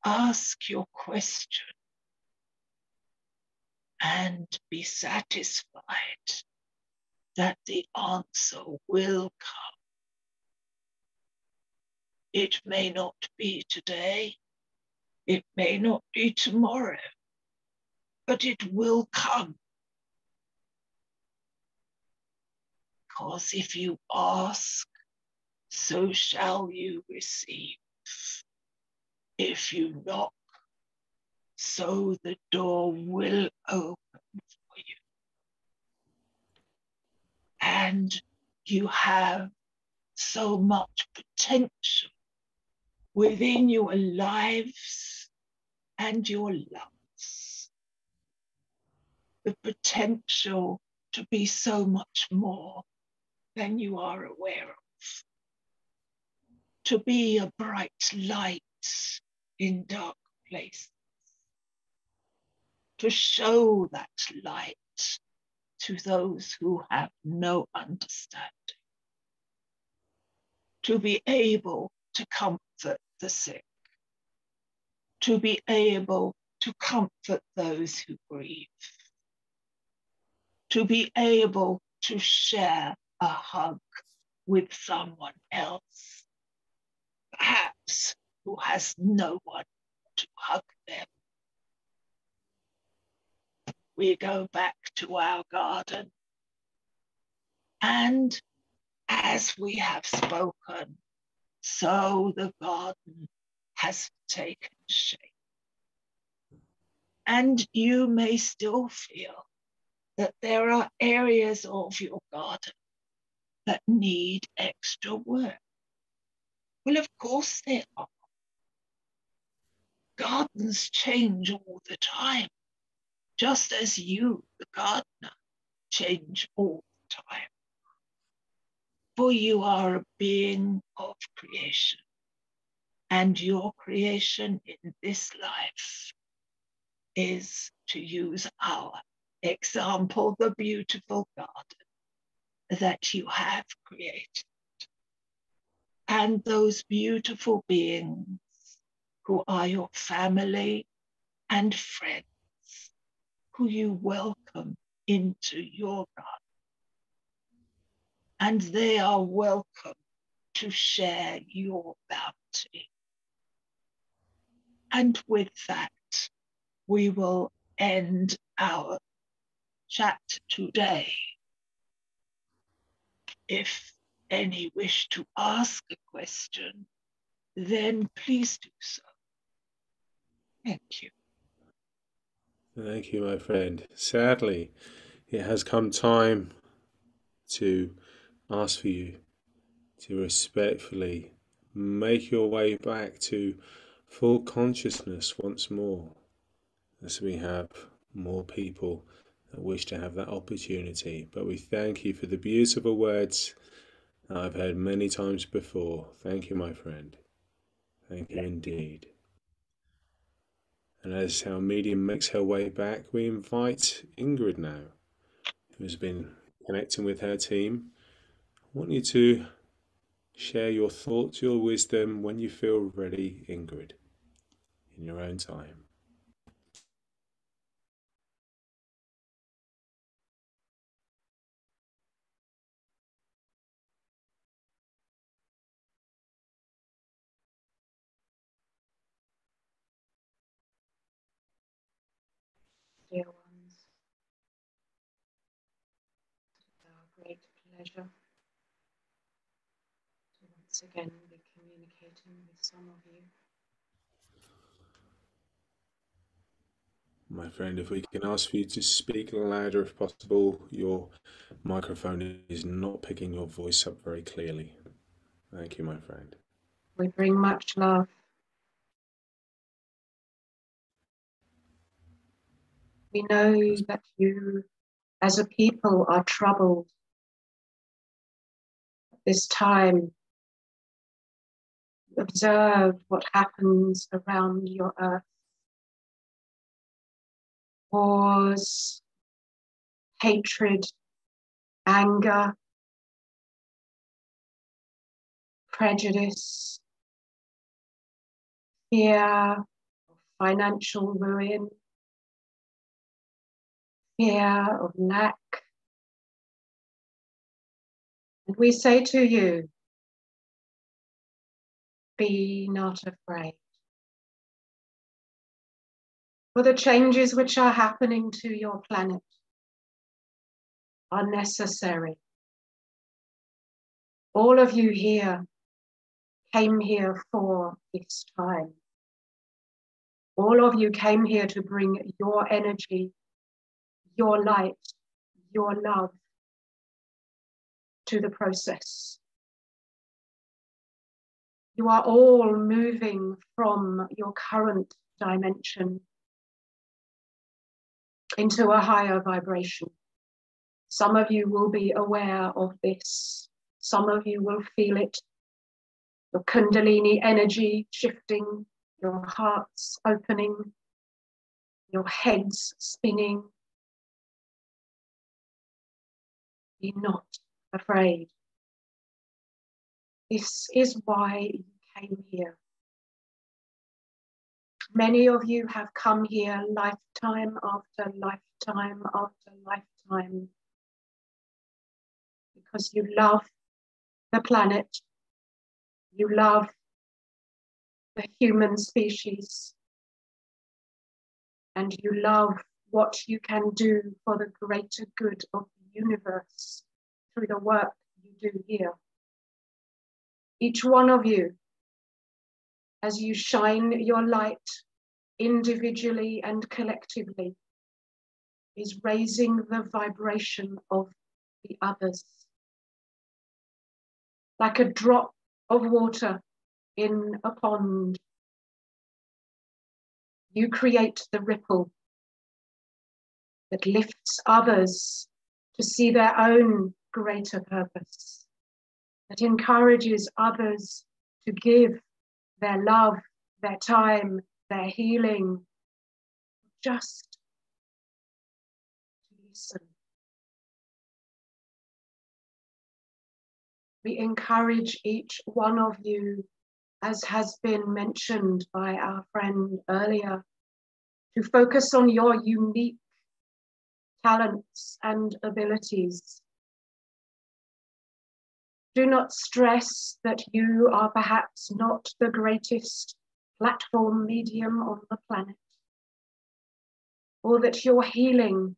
Ask your question and be satisfied that the answer will come. It may not be today, it may not be tomorrow, but it will come. Because if you ask, so shall you receive. If you knock, so the door will open for you. And you have so much potential within your lives and your loves. The potential to be so much more than you are aware of. To be a bright light in dark places. To show that light to those who have no understanding. To be able to comfort the sick. To be able to comfort those who grieve. To be able to share a hug with someone else, perhaps who has no one to hug them. We go back to our garden, and as we have spoken, so the garden has taken shape. And you may still feel that there are areas of your garden that need extra work. Well, of course there are. Gardens change all the time, just as you, the gardener, change all the time. For you are a being of creation, and your creation in this life is, to use our example, the beautiful garden that you have created. And those beautiful beings who are your family and friends, who you welcome into your garden. And they are welcome to share your bounty. And with that, we will end our chat today. If any wish to ask a question, then please do so. Thank you. Thank you, my friend. Sadly, it has come time to ask for you to respectfully make your way back to full consciousness once more, as we have more people that wish to have that opportunity. But we thank you for the beautiful words that I've heard many times before. Thank you, my friend. Thank you indeed. And as our medium makes her way back, we invite Ingrid now, who has been connecting with her team. want you to share your thoughts, your wisdom when you feel ready, Ingrid, in your own time. Dear ones, it's our great pleasure to once again be communicating with some of you. My friend, if we can ask for you to speak louder if possible, your microphone is not picking your voice up very clearly. Thank you, my friend. We bring much love. We know that you, as a people, are troubled at this time. Observe what happens around your earth. Wars, hatred, anger, prejudice, fear of financial ruin, fear of lack. And we say to you, be not afraid. For the changes which are happening to your planet are necessary. All of you here came here for this time. All of you came here to bring your energy, your light, your love to the process. You are all moving from your current dimension into a higher vibration. Some of you will be aware of this. Some of you will feel it. Your Kundalini energy shifting, your hearts opening, your heads spinning. Be not afraid. This is why you came here. Many of you have come here lifetime after lifetime after lifetime because you love the planet, you love the human species, and you love what you can do for the greater good of the universe through the work you do here. Each one of you, as you shine your light individually and collectively, is raising the vibration of the others. Like a drop of water in a pond, you create the ripple that lifts others to see their own greater purpose, that encourages others to give their love, their time, their healing, just to listen. We encourage each one of you, as has been mentioned by our friend earlier, to focus on your unique talents and abilities. Do not stress that you are perhaps not the greatest platform medium on the planet, or that your healing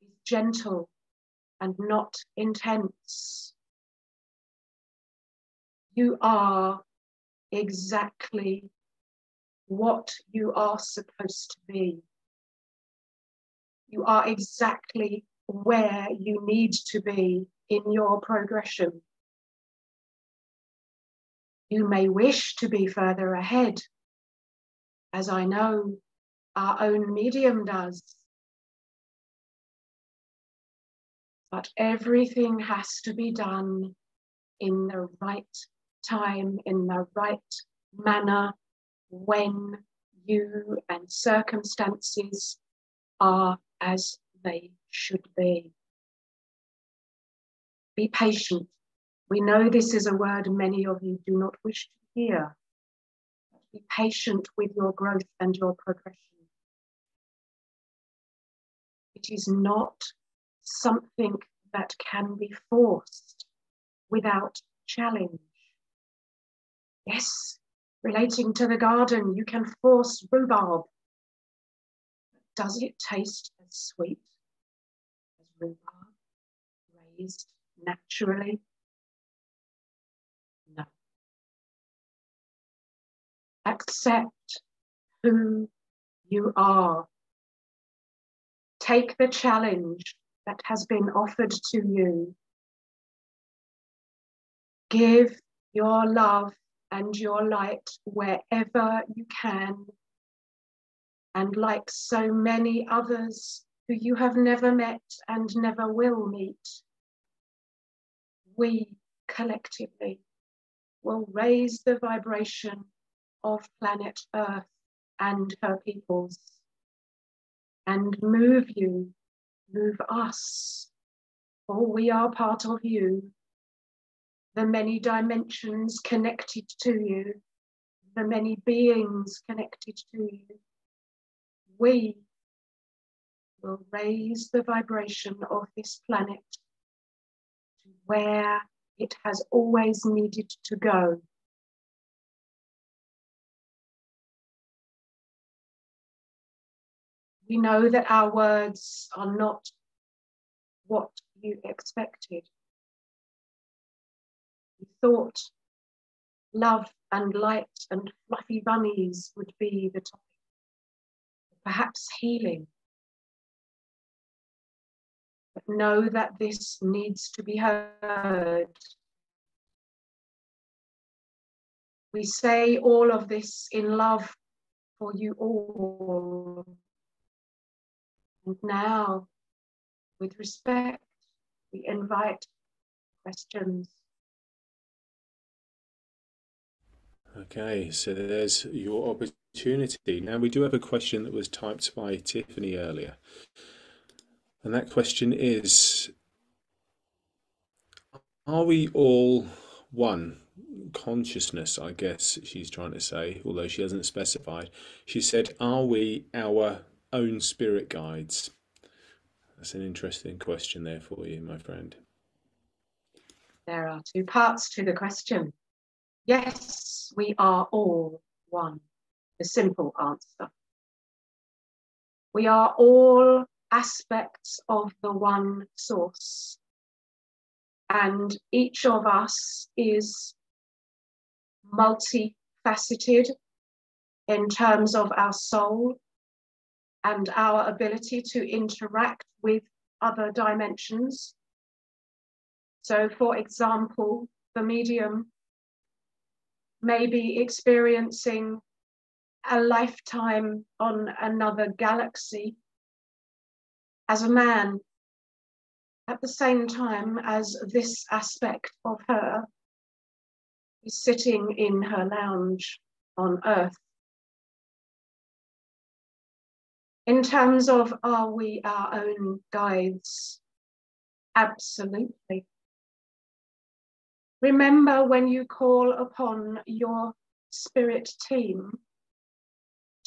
is gentle and not intense. You are exactly what you are supposed to be. You are exactly where you need to be in your progression. You may wish to be further ahead, as I know our own medium does. But everything has to be done in the right time, in the right manner, when you and circumstances are as they should be. Be patient We know this is a word many of you do not wish to hear. Be patient with your growth and your progression. It is not something that can be forced without challenge. Yes, relating to the garden, you can force rhubarb. Does it taste as sweet as rhubarb raised naturally? No. Accept who you are. Take the challenge that has been offered to you. Give your love and your light wherever you can. And like so many others who you have never met and never will meet, we collectively will raise the vibration of planet Earth and her peoples and move you, move us, for we are part of you, the many dimensions connected to you, the many beings connected to you. We will raise the vibration of this planet to where it has always needed to go. We know that our words are not what you expected. We thought love and light and fluffy bunnies would be the topic. Perhaps healing. But know that this needs to be heard. We say all of this in love for you all. And now, with respect, we invite questions. Okay, so there's your opportunity. Now, we do have a question that was typed by Tiffany earlier. And that question is, are we all one? Consciousness, I guess she's trying to say, although she hasn't specified. She said, are we our own spirit guides? That's an interesting question there for you, my friend. There are two parts to the question. Yes, we are all one. The simple answer. We are all aspects of the one source. And each of us is multifaceted in terms of our soul and our ability to interact with other dimensions. So, for example, the medium may be experiencing a lifetime on another galaxy as a man, at the same time as this aspect of her is sitting in her lounge on Earth. In terms of, are we our own guides? Absolutely. Remember, when you call upon your spirit team,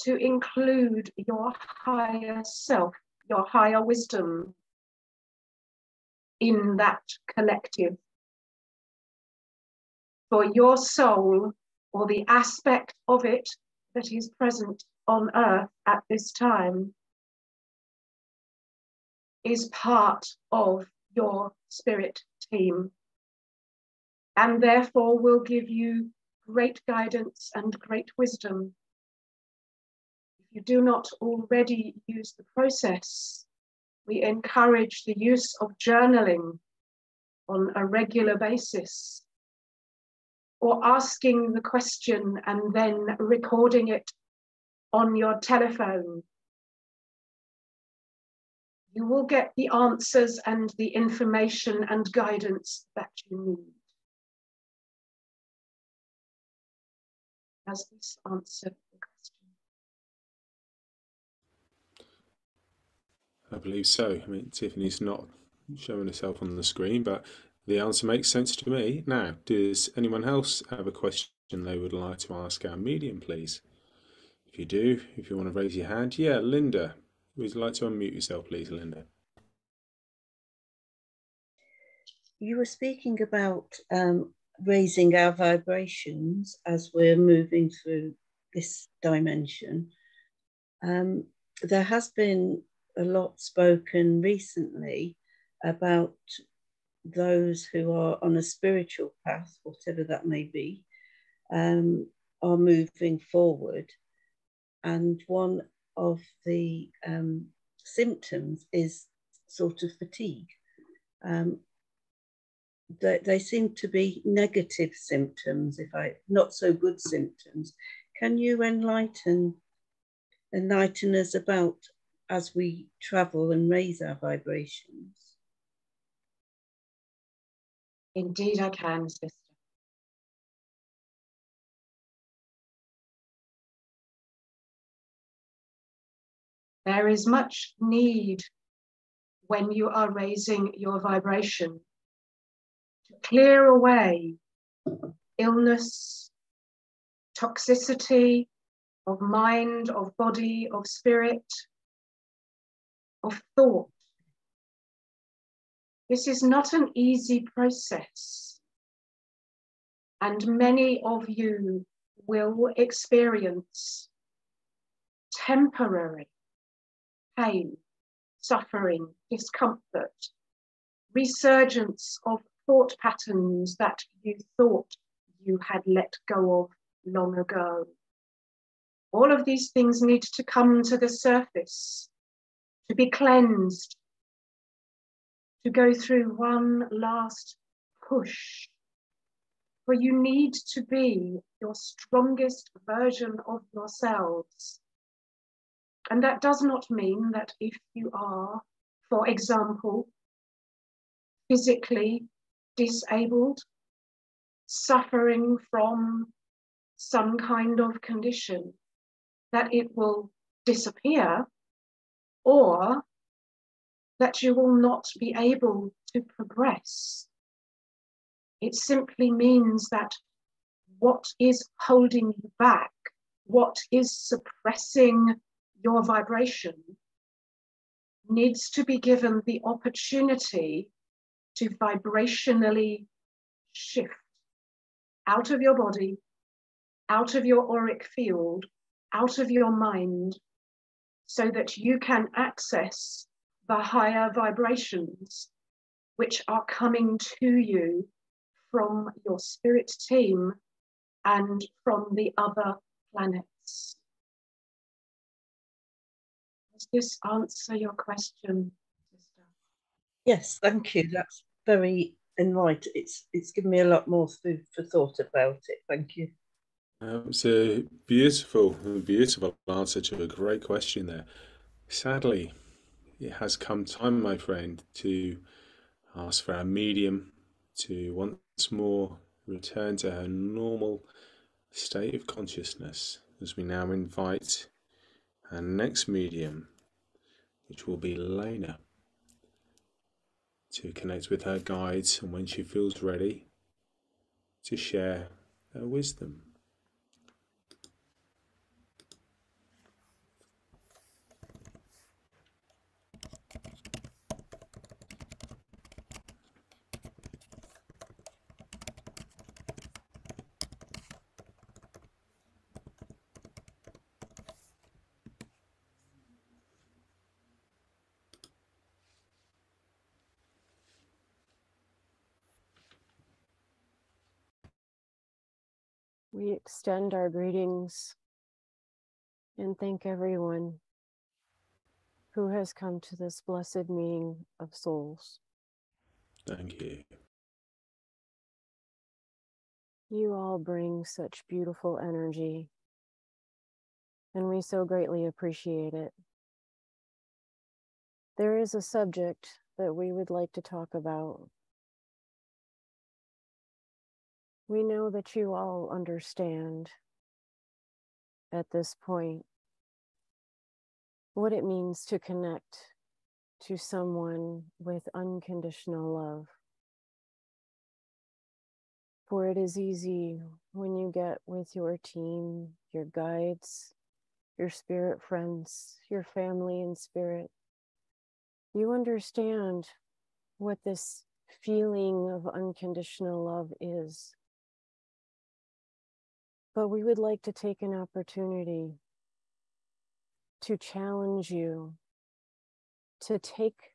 to include your higher self, your higher wisdom in that collective. For your soul, or the aspect of it that is present on Earth at this time, is part of your spirit team, and therefore will give you great guidance and great wisdom. If you do not already use the process, we encourage the use of journaling on a regular basis, or asking the question and then recording it on your telephone. You will get the answers and the information and guidance that you need. Has this answered the question? I believe so. I mean, Tiffany's not showing herself on the screen, but The answer makes sense to me. Now, does anyone else have a question they would like to ask our medium, please? If you do, if you want to raise your hand. Yeah, Linda. Would you like to unmute yourself, please, Linda? You were speaking about raising our vibrations as we're moving through this dimension. There has been a lot spoken recently about those who are on a spiritual path, whatever that may be, are moving forward. And one of the symptoms is sort of fatigue. They seem to be negative symptoms, not so good symptoms. Can you enlighten us about as we travel and raise our vibrations? Indeed, I can, sister. There is much need when you are raising your vibration to clear away illness, toxicity of mind, of body, of spirit, of thought. This is not an easy process, and many of you will experience temporary pain, suffering, discomfort, resurgence of thought patterns that you thought you had let go of long ago. All of these things need to come to the surface, to be cleansed, to go through one last push. For you need to be your strongest version of yourselves. And that does not mean that if you are, for example, physically disabled, suffering from some kind of condition, that it will disappear, or that you will not be able to progress. It simply means that what is holding you back, what is suppressing your vibration, needs to be given the opportunity to vibrationally shift out of your body, out of your auric field, out of your mind, so that you can access the higher vibrations which are coming to you from your spirit team and from the other planets. Does this answer your question, sister? Yes, thank you. That's very enlightening. It's given me a lot more food for thought about it. Thank you. It's a beautiful answer to a great question there. Sadly, it has come time, my friend, to ask for our medium to once more return to her normal state of consciousness, as we now invite our next medium, which will be Lena, to connect with her guides, and when she feels ready, to share her wisdom. We extend our greetings and thank everyone who has come to this blessed meeting of souls. Thank you. You all bring such beautiful energy, and we so greatly appreciate it. There is a subject that we would like to talk about. We know that you all understand at this point what it means to connect to someone with unconditional love. For it is easy when you get with your team, your guides, your spirit friends, your family in spirit. You understand what this feeling of unconditional love is. But we would like to take an opportunity to challenge you to take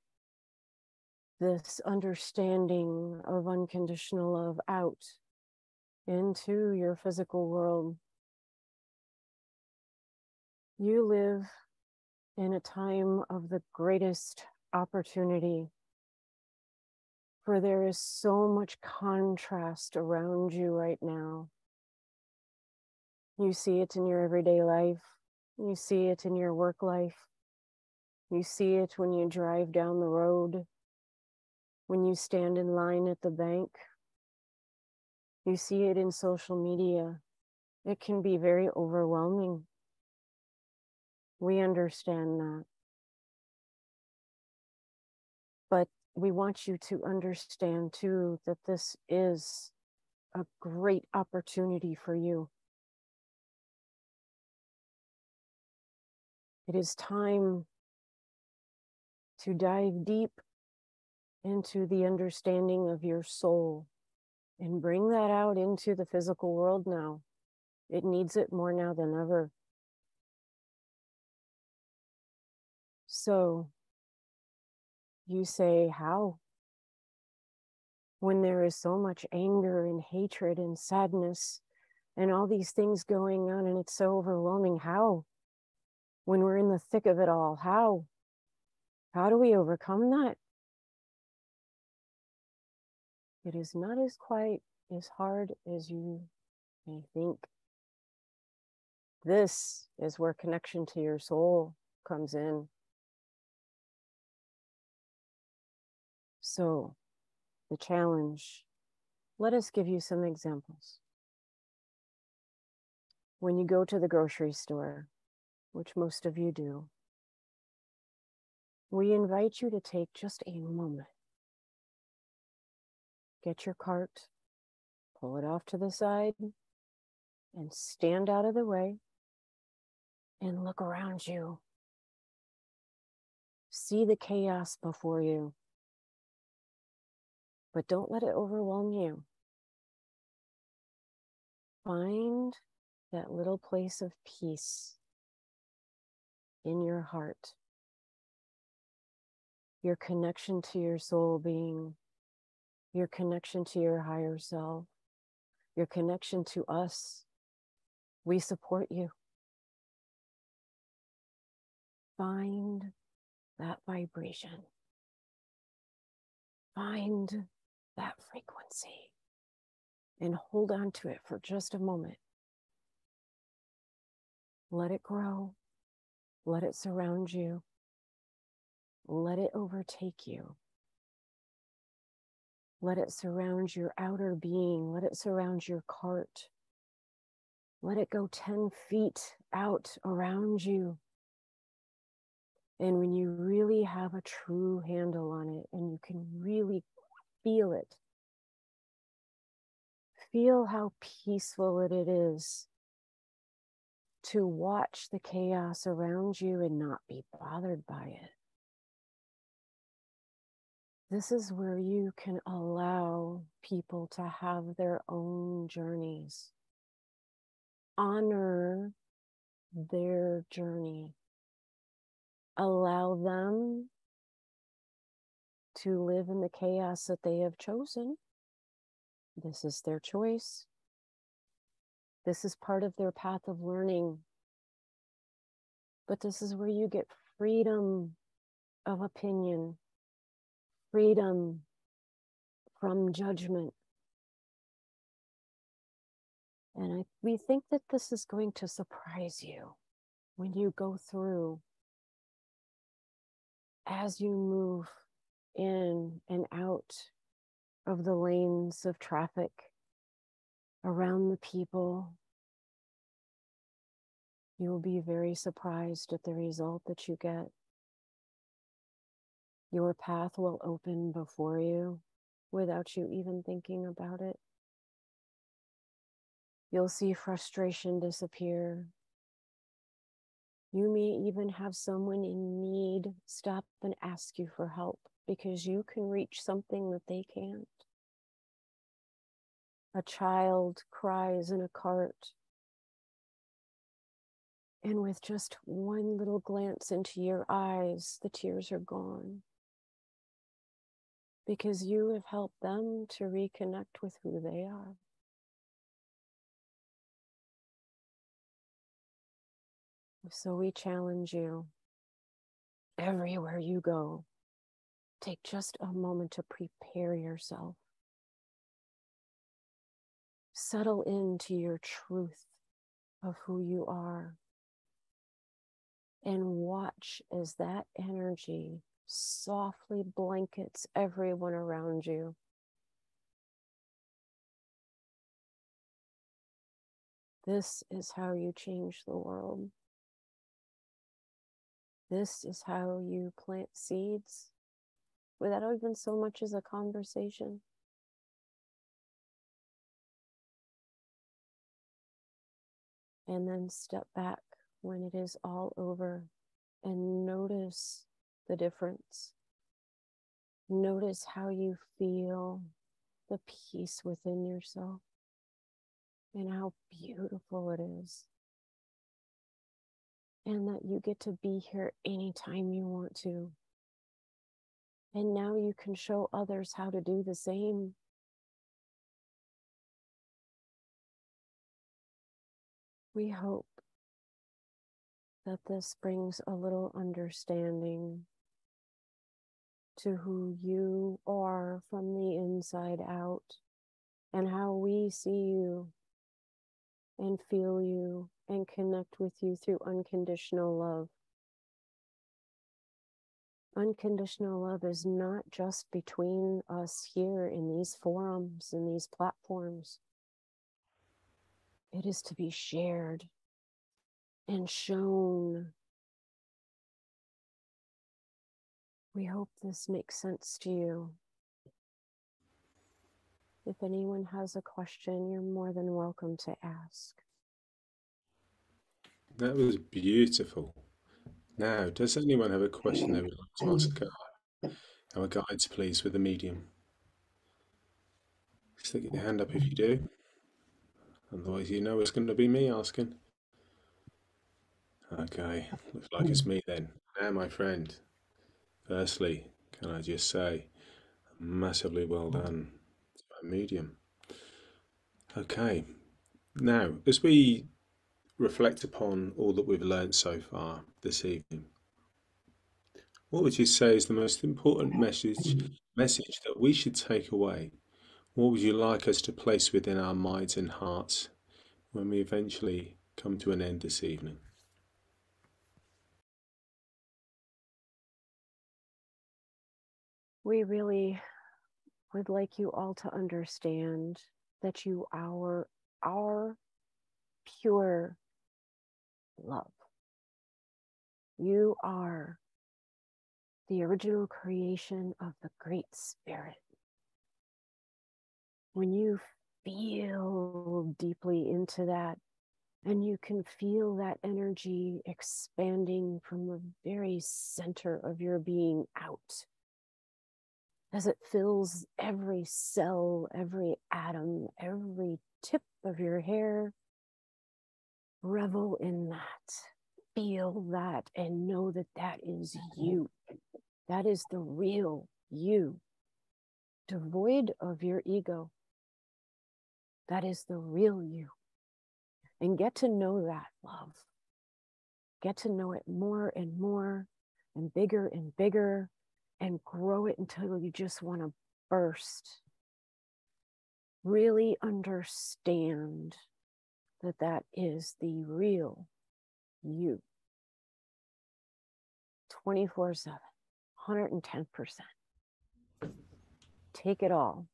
this understanding of unconditional love out into your physical world. You live in a time of the greatest opportunity, for there is so much contrast around you right now. You see it in your everyday life. You see it in your work life. You see it when you drive down the road, when you stand in line at the bank. You see it in social media. It can be very overwhelming. We understand that. But we want you to understand too that this is a great opportunity for you. It is time to dive deep into the understanding of your soul and bring that out into the physical world now. It needs it more now than ever. So you say, how? When there is so much anger and hatred and sadness and all these things going on and it's so overwhelming, how? When we're in the thick of it all, how? How do we overcome that? It is not as quite as hard as you may think. This is where connection to your soul comes in. So, the challenge, let us give you some examples. When you go to the grocery store, which most of you do, we invite you to take just a moment. Get your cart, pull it off to the side, and stand out of the way and look around you. See the chaos before you, but don't let it overwhelm you. Find that little place of peace in your heart, your connection to your soul being, your connection to your higher self, your connection to us. We support you. Find that vibration. Find that frequency and hold on to it for just a moment. Let it grow. Let it surround you. Let it overtake you. Let it surround your outer being. Let it surround your cart. Let it go 10 feet out around you. And when you really have a true handle on it and you can really feel it, feel how peaceful it is to watch the chaos around you and not be bothered by it. This is where you can allow people to have their own journeys. Honor their journey. Allow them to live in the chaos that they have chosen. This is their choice. This is part of their path of learning. But this is where you get freedom of opinion, freedom from judgment. And we think that this is going to surprise you when you go through, as you move in and out of the lanes of traffic, around the people. You will be very surprised at the result that you get. Your path will open before you without you even thinking about it. You'll see frustration disappear. You may even have someone in need stop and ask you for help because you can reach something that they can't. A child cries in a cart, and with just one little glance into your eyes, the tears are gone. Because you have helped them to reconnect with who they are. So we challenge you, everywhere you go, take just a moment to prepare yourself. Settle into your truth of who you are. And watch as that energy softly blankets everyone around you. This is how you change the world. This is how you plant seeds without even so much as a conversation. And then step back when it is all over and notice the difference. Notice how you feel the peace within yourself and how beautiful it is. And that you get to be here anytime you want to. And now you can show others how to do the same. We hope that this brings a little understanding to who you are from the inside out and how we see you and feel you and connect with you through unconditional love. Unconditional love is not just between us here in these forums, in these platforms. It is to be shared and shown. We hope this makes sense to you. If anyone has a question, you're more than welcome to ask. That was beautiful. Now, does anyone have a question they would like to ask our guides, please, with the medium? Stick your hand up if you do. Otherwise, you know it's going to be me asking. Okay, looks like it's me then. Now, my friend, firstly, can I just say, massively well done to our medium. Okay, now, as we reflect upon all that we've learned so far this evening, what would you say is the most important message that we should take away? What would you like us to place within our minds and hearts when we eventually come to an end this evening? We really would like you all to understand that you are pure love. You are the original creation of the Great Spirit. When you feel deeply into that, and you can feel that energy expanding from the very center of your being out, as it fills every cell, every atom, every tip of your hair. Revel in that, feel that, and know that that is you. That is the real you, devoid of your ego. That is the real you. And get to know that love. Get to know it more and more and bigger, and grow it until you just want to burst. Really understand that that is the real you. 24/7, 110%. Take it all.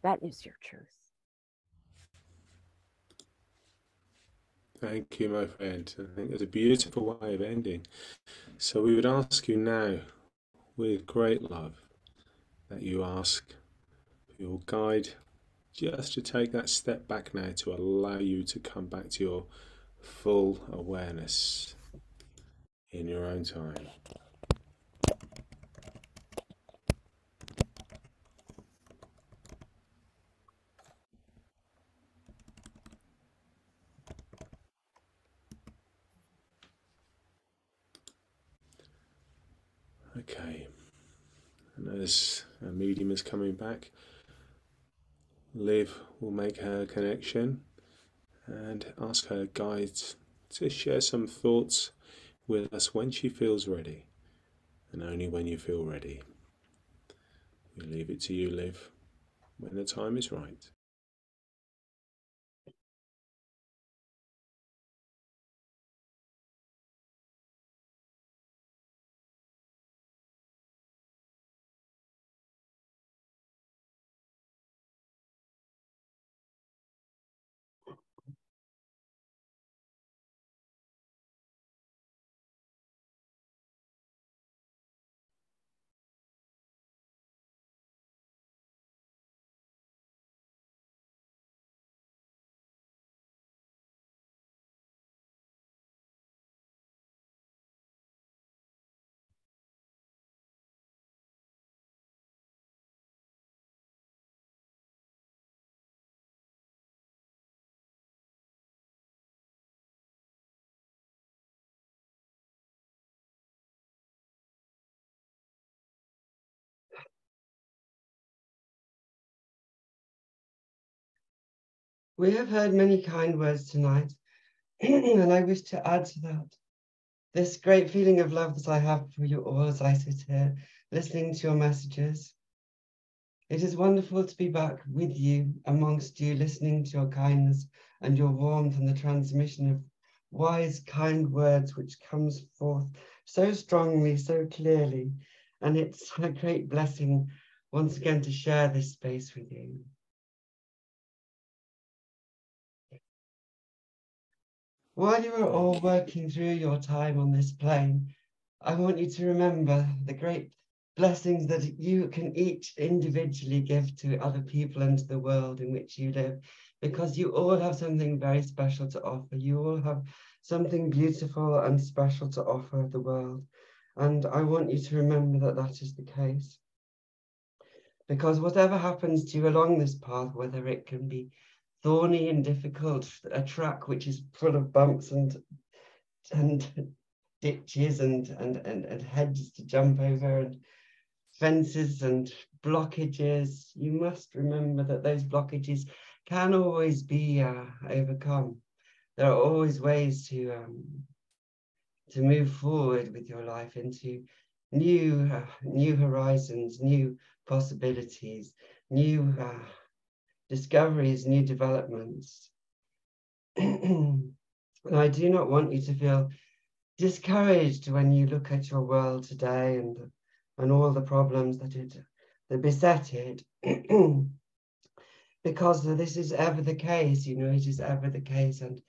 That is your truth. Thank you, my friend. I think it's a beautiful way of ending. So we would ask you now, with great love, that you ask for your guide just to take that step back now to allow you to come back to your full awareness in your own time. Okay, and as a medium is coming back, Liv will make her connection and ask her guide to share some thoughts with us when she feels ready, and only when you feel ready. We leave it to you, Liv, when the time is right. We have heard many kind words tonight, and I wish to add to that this great feeling of love that I have for you all as I sit here listening to your messages. It is wonderful to be back with you, amongst you, listening to your kindness and your warmth and the transmission of wise, kind words which comes forth so strongly, so clearly. And it's a great blessing once again to share this space with you. While you are all working through your time on this plane, I want you to remember the great blessings that you can each individually give to other people and to the world in which you live, because you all have something very special to offer. You all have something beautiful and special to offer the world. And I want you to remember that that is the case. Because whatever happens to you along this path, whether it can be thorny and difficult, a track which is full of bumps and ditches and hedges to jump over and fences and blockages, you must remember that those blockages can always be overcome. There are always ways to move forward with your life into new horizons, new possibilities, new discoveries, new developments. And I do not want you to feel discouraged when you look at your world today and all the problems that beset it, because this is ever the case, you know, it is ever the case. And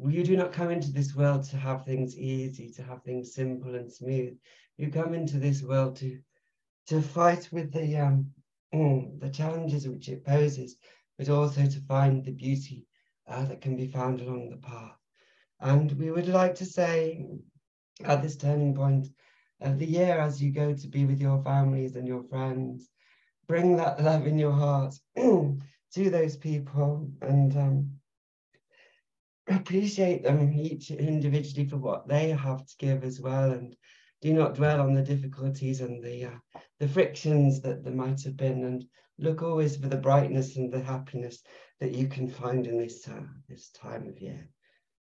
you do not come into this world to have things easy, to have things simple and smooth. You come into this world to fight with the challenges which it poses, but also to find the beauty that can be found along the path. And we would like to say at this turning point of the year, as you go to be with your families and your friends, bring that love in your heart to those people and appreciate them each individually for what they have to give as well, and do not dwell on the difficulties and the frictions that there might have been, and look always for the brightness and the happiness that you can find in this time of year.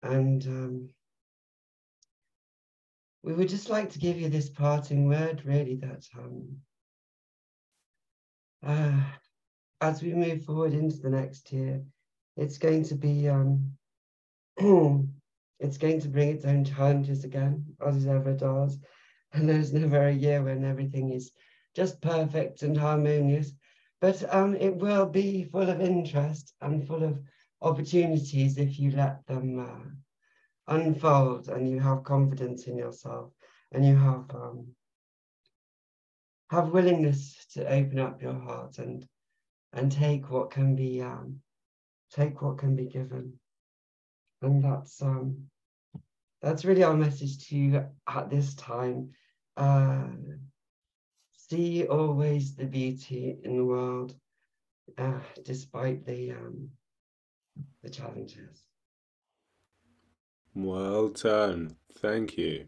And we would just like to give you this parting word, really, that as we move forward into the next year, it's going to be it's going to bring its own challenges again, as it ever does. And there's never a year when everything is just perfect and harmonious, but it will be full of interest and full of opportunities if you let them unfold, and you have confidence in yourself, and you have willingness to open up your heart and and take what can be given. And that's really our message to you at this time. See always the beauty in the world, despite the challenges. Well done. Thank you.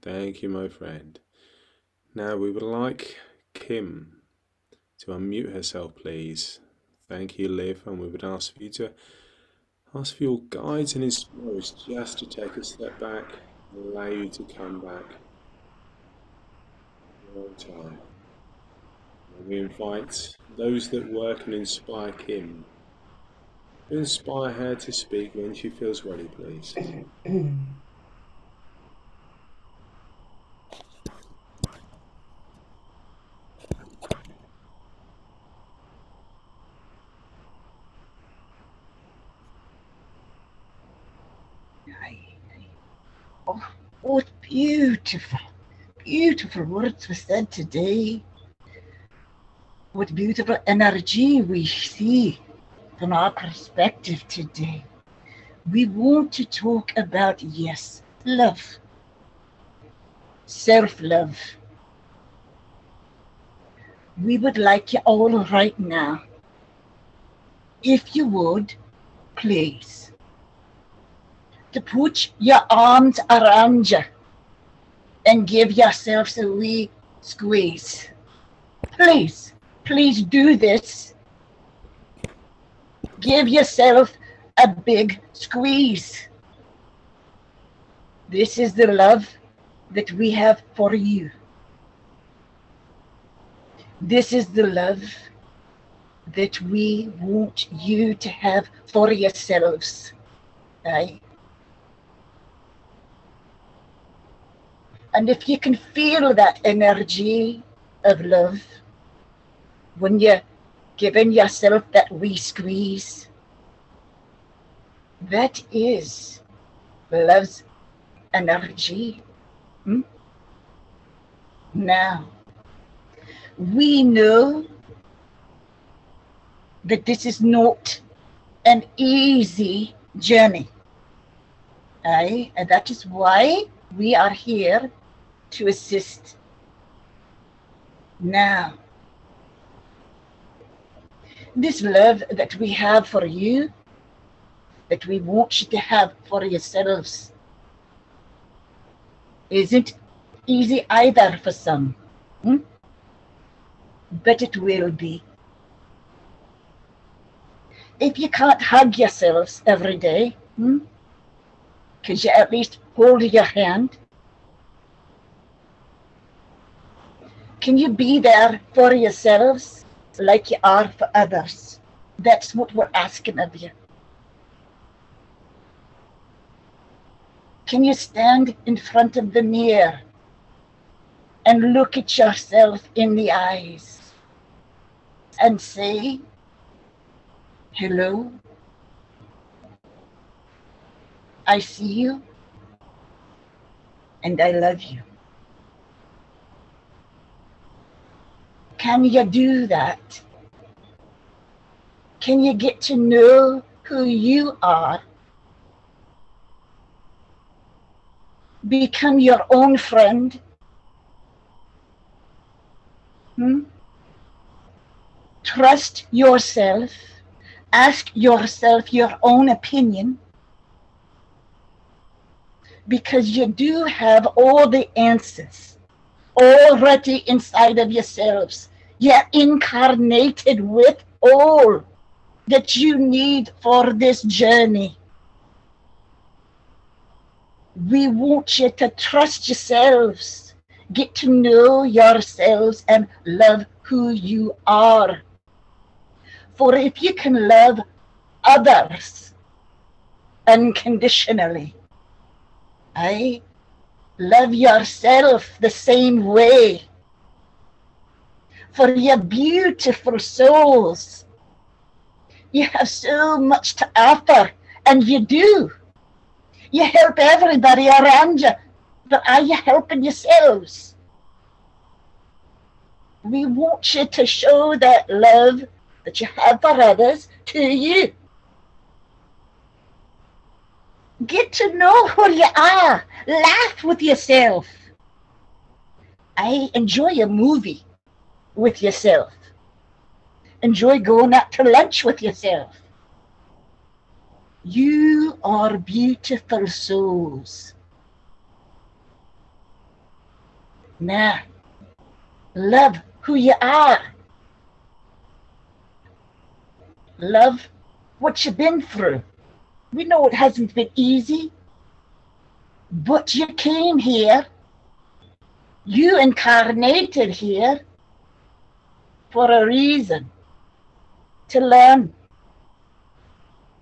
Thank you, my friend. Now we would like Kim to unmute herself, please. Thank you, Liv, and we would ask for you to ask for your guides and inspirers just to take a step back and allow you to come back one time. And we invite those that work and inspire Kim to inspire her to speak when she feels ready, please. Oh, what beautiful, beautiful words were said today. What beautiful energy we see from our perspective today. We want to talk about, yes, love, self-love. We would like you all right now, if you would, please, to put your arms around you and give yourselves a wee squeeze. Please, please do this. Give yourself a big squeeze. This is the love that we have for you. This is the love that we want you to have for yourselves. Right? And if you can feel that energy of love, when you're giving yourself that wee squeeze, that is love's energy. Now, we know that this is not an easy journey. And that is why we are here to assist. Now, this love that we have for you, that we want you to have for yourselves, isn't easy either for some, but it will be. If you can't hug yourselves every day, could you at least hold your hand? Can you be there for yourselves like you are for others? That's what we're asking of you. Can you stand in front of the mirror and look at yourself in the eyes and say, hello, I see you and I love you. Can you do that? Can you get to know who you are? Become your own friend? Trust yourself. Ask yourself your own opinion. Because you do have all the answers already inside of yourselves. You're incarnated with all that you need for this journey. We want you to trust yourselves, get to know yourselves and love who you are. For if you can love others unconditionally, love yourself the same way. For your beautiful souls, you have so much to offer, and you do. You help everybody around you, but are you helping yourselves? We want you to show that love that you have for others to you. Get to know who you are. Laugh with yourself. Enjoy a movie with yourself. Enjoy going out to lunch with yourself. You are beautiful souls. Now, love who you are. Love what you've been through. We know it hasn't been easy, but you came here. You incarnated here for a reason, to learn,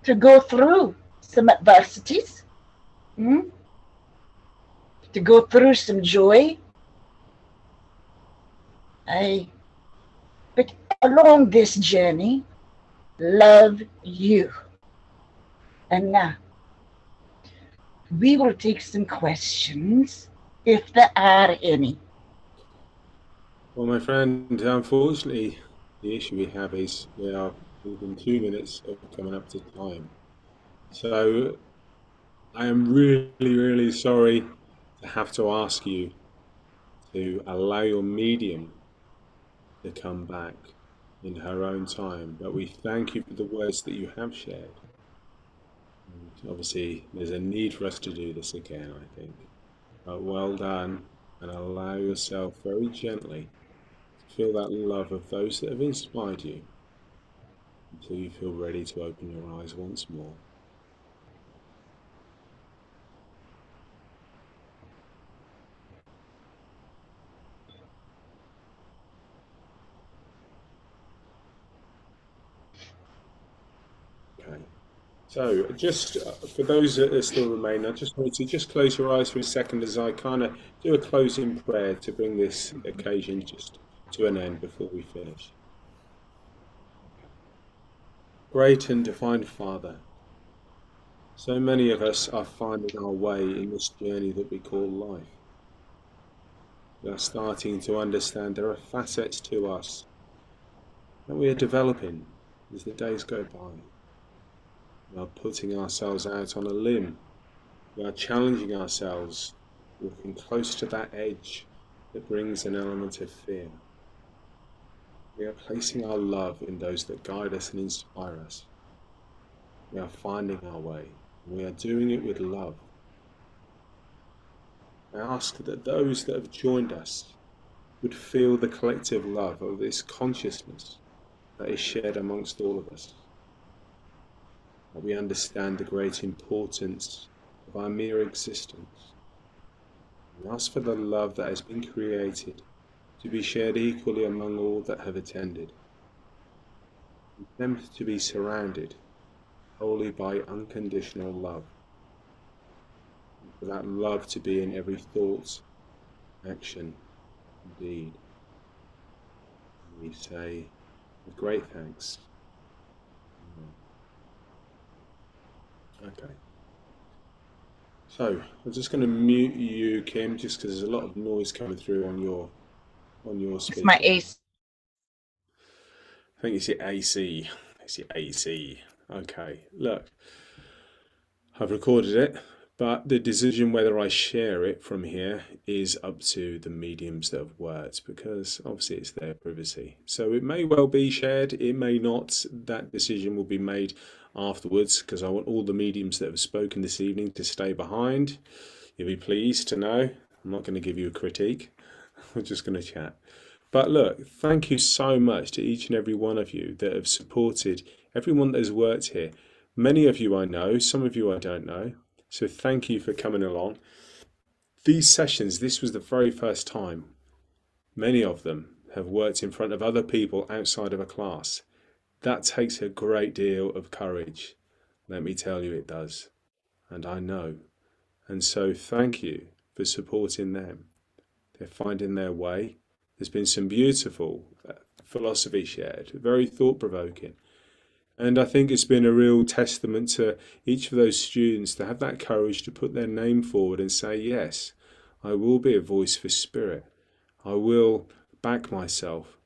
to go through some adversities, to go through some joy. But along this journey, love you. And now, we will take some questions, if there are any. Well, my friend, unfortunately, the issue we have is we are within 2 minutes of coming up to time. So I am really, really sorry to have to ask you to allow your medium to come back in her own time. But we thank you for the words that you have shared. And obviously, there's a need for us to do this again, I think. But well done, and allow yourself very gently to feel that love of those that have inspired you until you feel ready to open your eyes once more. Okay. So, just for those that still remain, I just want you to just close your eyes for a second as I kind of do a closing prayer to bring this occasion just to an end before we finish. Great and divine Father, so many of us are finding our way in this journey that we call life. We are starting to understand there are facets to us that we are developing as the days go by. We are putting ourselves out on a limb. We are challenging ourselves, walking close to that edge that brings an element of fear. We are placing our love in those that guide us and inspire us. We are finding our way, and we are doing it with love. I ask that those that have joined us would feel the collective love of this consciousness that is shared amongst all of us. That we understand the great importance of our mere existence. We ask for the love that has been created to be shared equally among all that have attended. We attempt to be surrounded wholly by unconditional love. And for that love to be in every thought, action, and deed. And we say with great thanks. Okay. So I'm just going to mute you, Kim, just because there's a lot of noise coming through on your speaker. It's my AC. I think it's your AC. It's your AC. Okay. Look, I've recorded it, but the decision whether I share it from here is up to the mediums that have worked, because obviously it's their privacy. So it may well be shared, it may not. That decision will be made afterwards, because I want all the mediums that have spoken this evening to stay behind. You'll be pleased to know I'm not going to give you a critique. We're just going to chat. But look, thank you so much to each and every one of you that have supported everyone that has worked here. Many of you I know, some of you I don't know. So thank you for coming along. These sessions, this was the very first time. Many of them have worked in front of other people outside of a class. That takes a great deal of courage. Let me tell you, it does. And I know. And so thank you for supporting them. They're finding their way. There's been some beautiful philosophy shared, very thought-provoking. And I think it's been a real testament to each of those students to have that courage to put their name forward and say, yes, I will be a voice for spirit. I will back myself.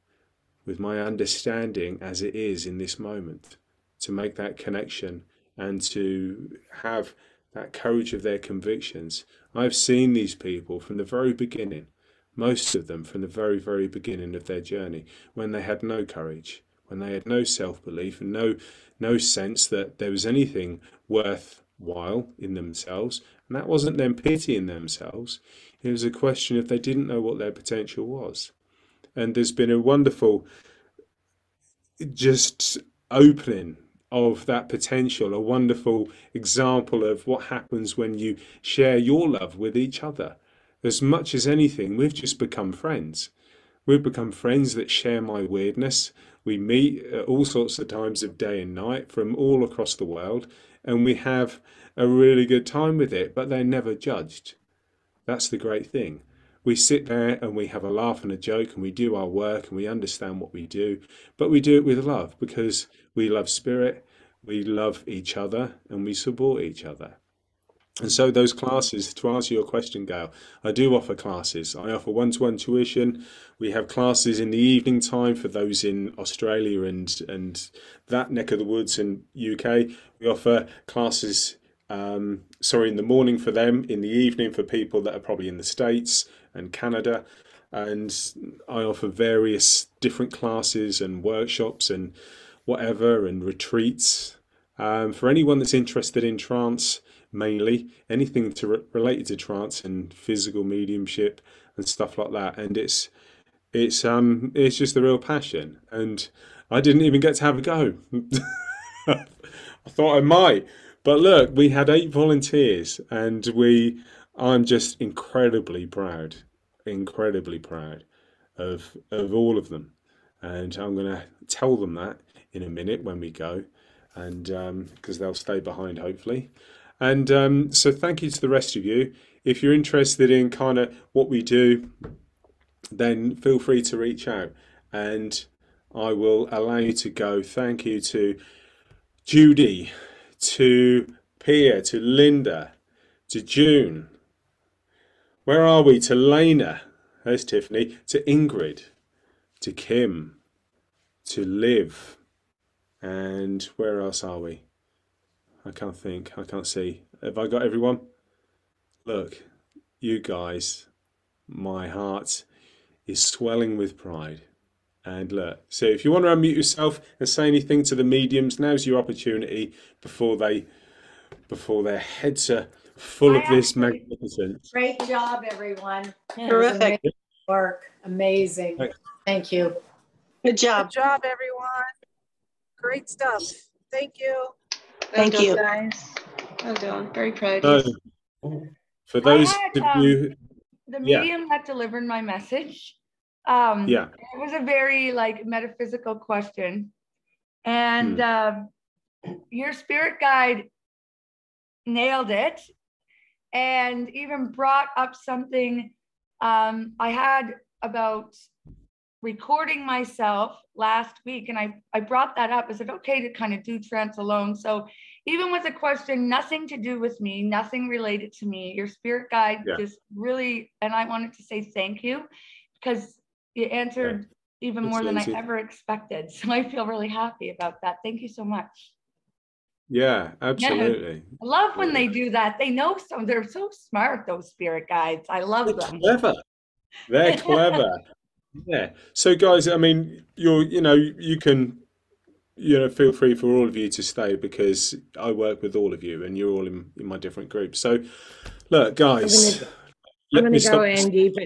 with my understanding as it is in this moment, to make that connection and to have that courage of their convictions. I've seen these people from the very beginning, most of them from the very, very beginning of their journey, when they had no courage, when they had no self-belief and no sense that there was anything worthwhile in themselves. And that wasn't them pitying themselves. It was a question of they didn't know what their potential was. And there's been a wonderful just opening of that potential, a wonderful example of what happens when you share your love with each other. As much as anything, we've just become friends. We've become friends that share my weirdness. We meet at all sorts of times of day and night from all across the world, and we have a really good time with it, but they're never judged. That's the great thing. We sit there and we have a laugh and a joke and we do our work and we understand what we do, but we do it with love because we love spirit, we love each other, and we support each other. And so those classes, to answer your question, Gail, I do offer classes. I offer one-to-one tuition. We have classes in the evening time for those in Australia and that neck of the woods in UK. We offer classes, in the morning for them, in the evening for people that are probably in the States and Canada. And I offer various different classes and workshops and whatever, and retreats. For anyone that's interested in trance, mainly anything related to trance and physical mediumship and stuff like that, and it's just a real passion. And I didn't even get to have a go. I thought I might, but look, we had 8 volunteers, and I'm just incredibly proud of all of them, and I'm going to tell them that in a minute when we go, and because they'll stay behind hopefully. And so thank you to the rest of you. If you're interested in kind of what we do, then feel free to reach out and I will allow you to go. Thank you to Judy, to Pia, to Linda, to June. Where are we? To Lena. There's Tiffany. To Ingrid, to Kim, to Liv. And where else are we? I can't think. I can't see. Have I got everyone? Look, you guys, my heart is swelling with pride. And look, so if you want to unmute yourself and say anything to the mediums, now's your opportunity before their heads are full of this magnificence. Great job, everyone. Terrific work. Amazing. Thank you. Good job. Good job, everyone. Great stuff. Thank you. Thank you, guys. Well done. Very proud. So, for those of you, the medium that delivered my message, it was a very metaphysical question, and your spirit guide nailed it, and even brought up something I had about recording myself last week, and I brought that up. I said, okay, to kind of do trance alone. So even with a question, nothing to do with me, nothing related to me, your spirit guide just really, and I wanted to say thank you because you answered even more than I ever expected. So I feel really happy about that. Thank you so much. Yeah, absolutely. Yeah. I love when they do that. They know they're so smart, those spirit guides. I love them. Clever. They're clever. Yeah. So guys, I mean, you can, feel free for all of you to stay because I work with all of you and you're all in my different groups. So look, guys, I'm going to go, Andy, but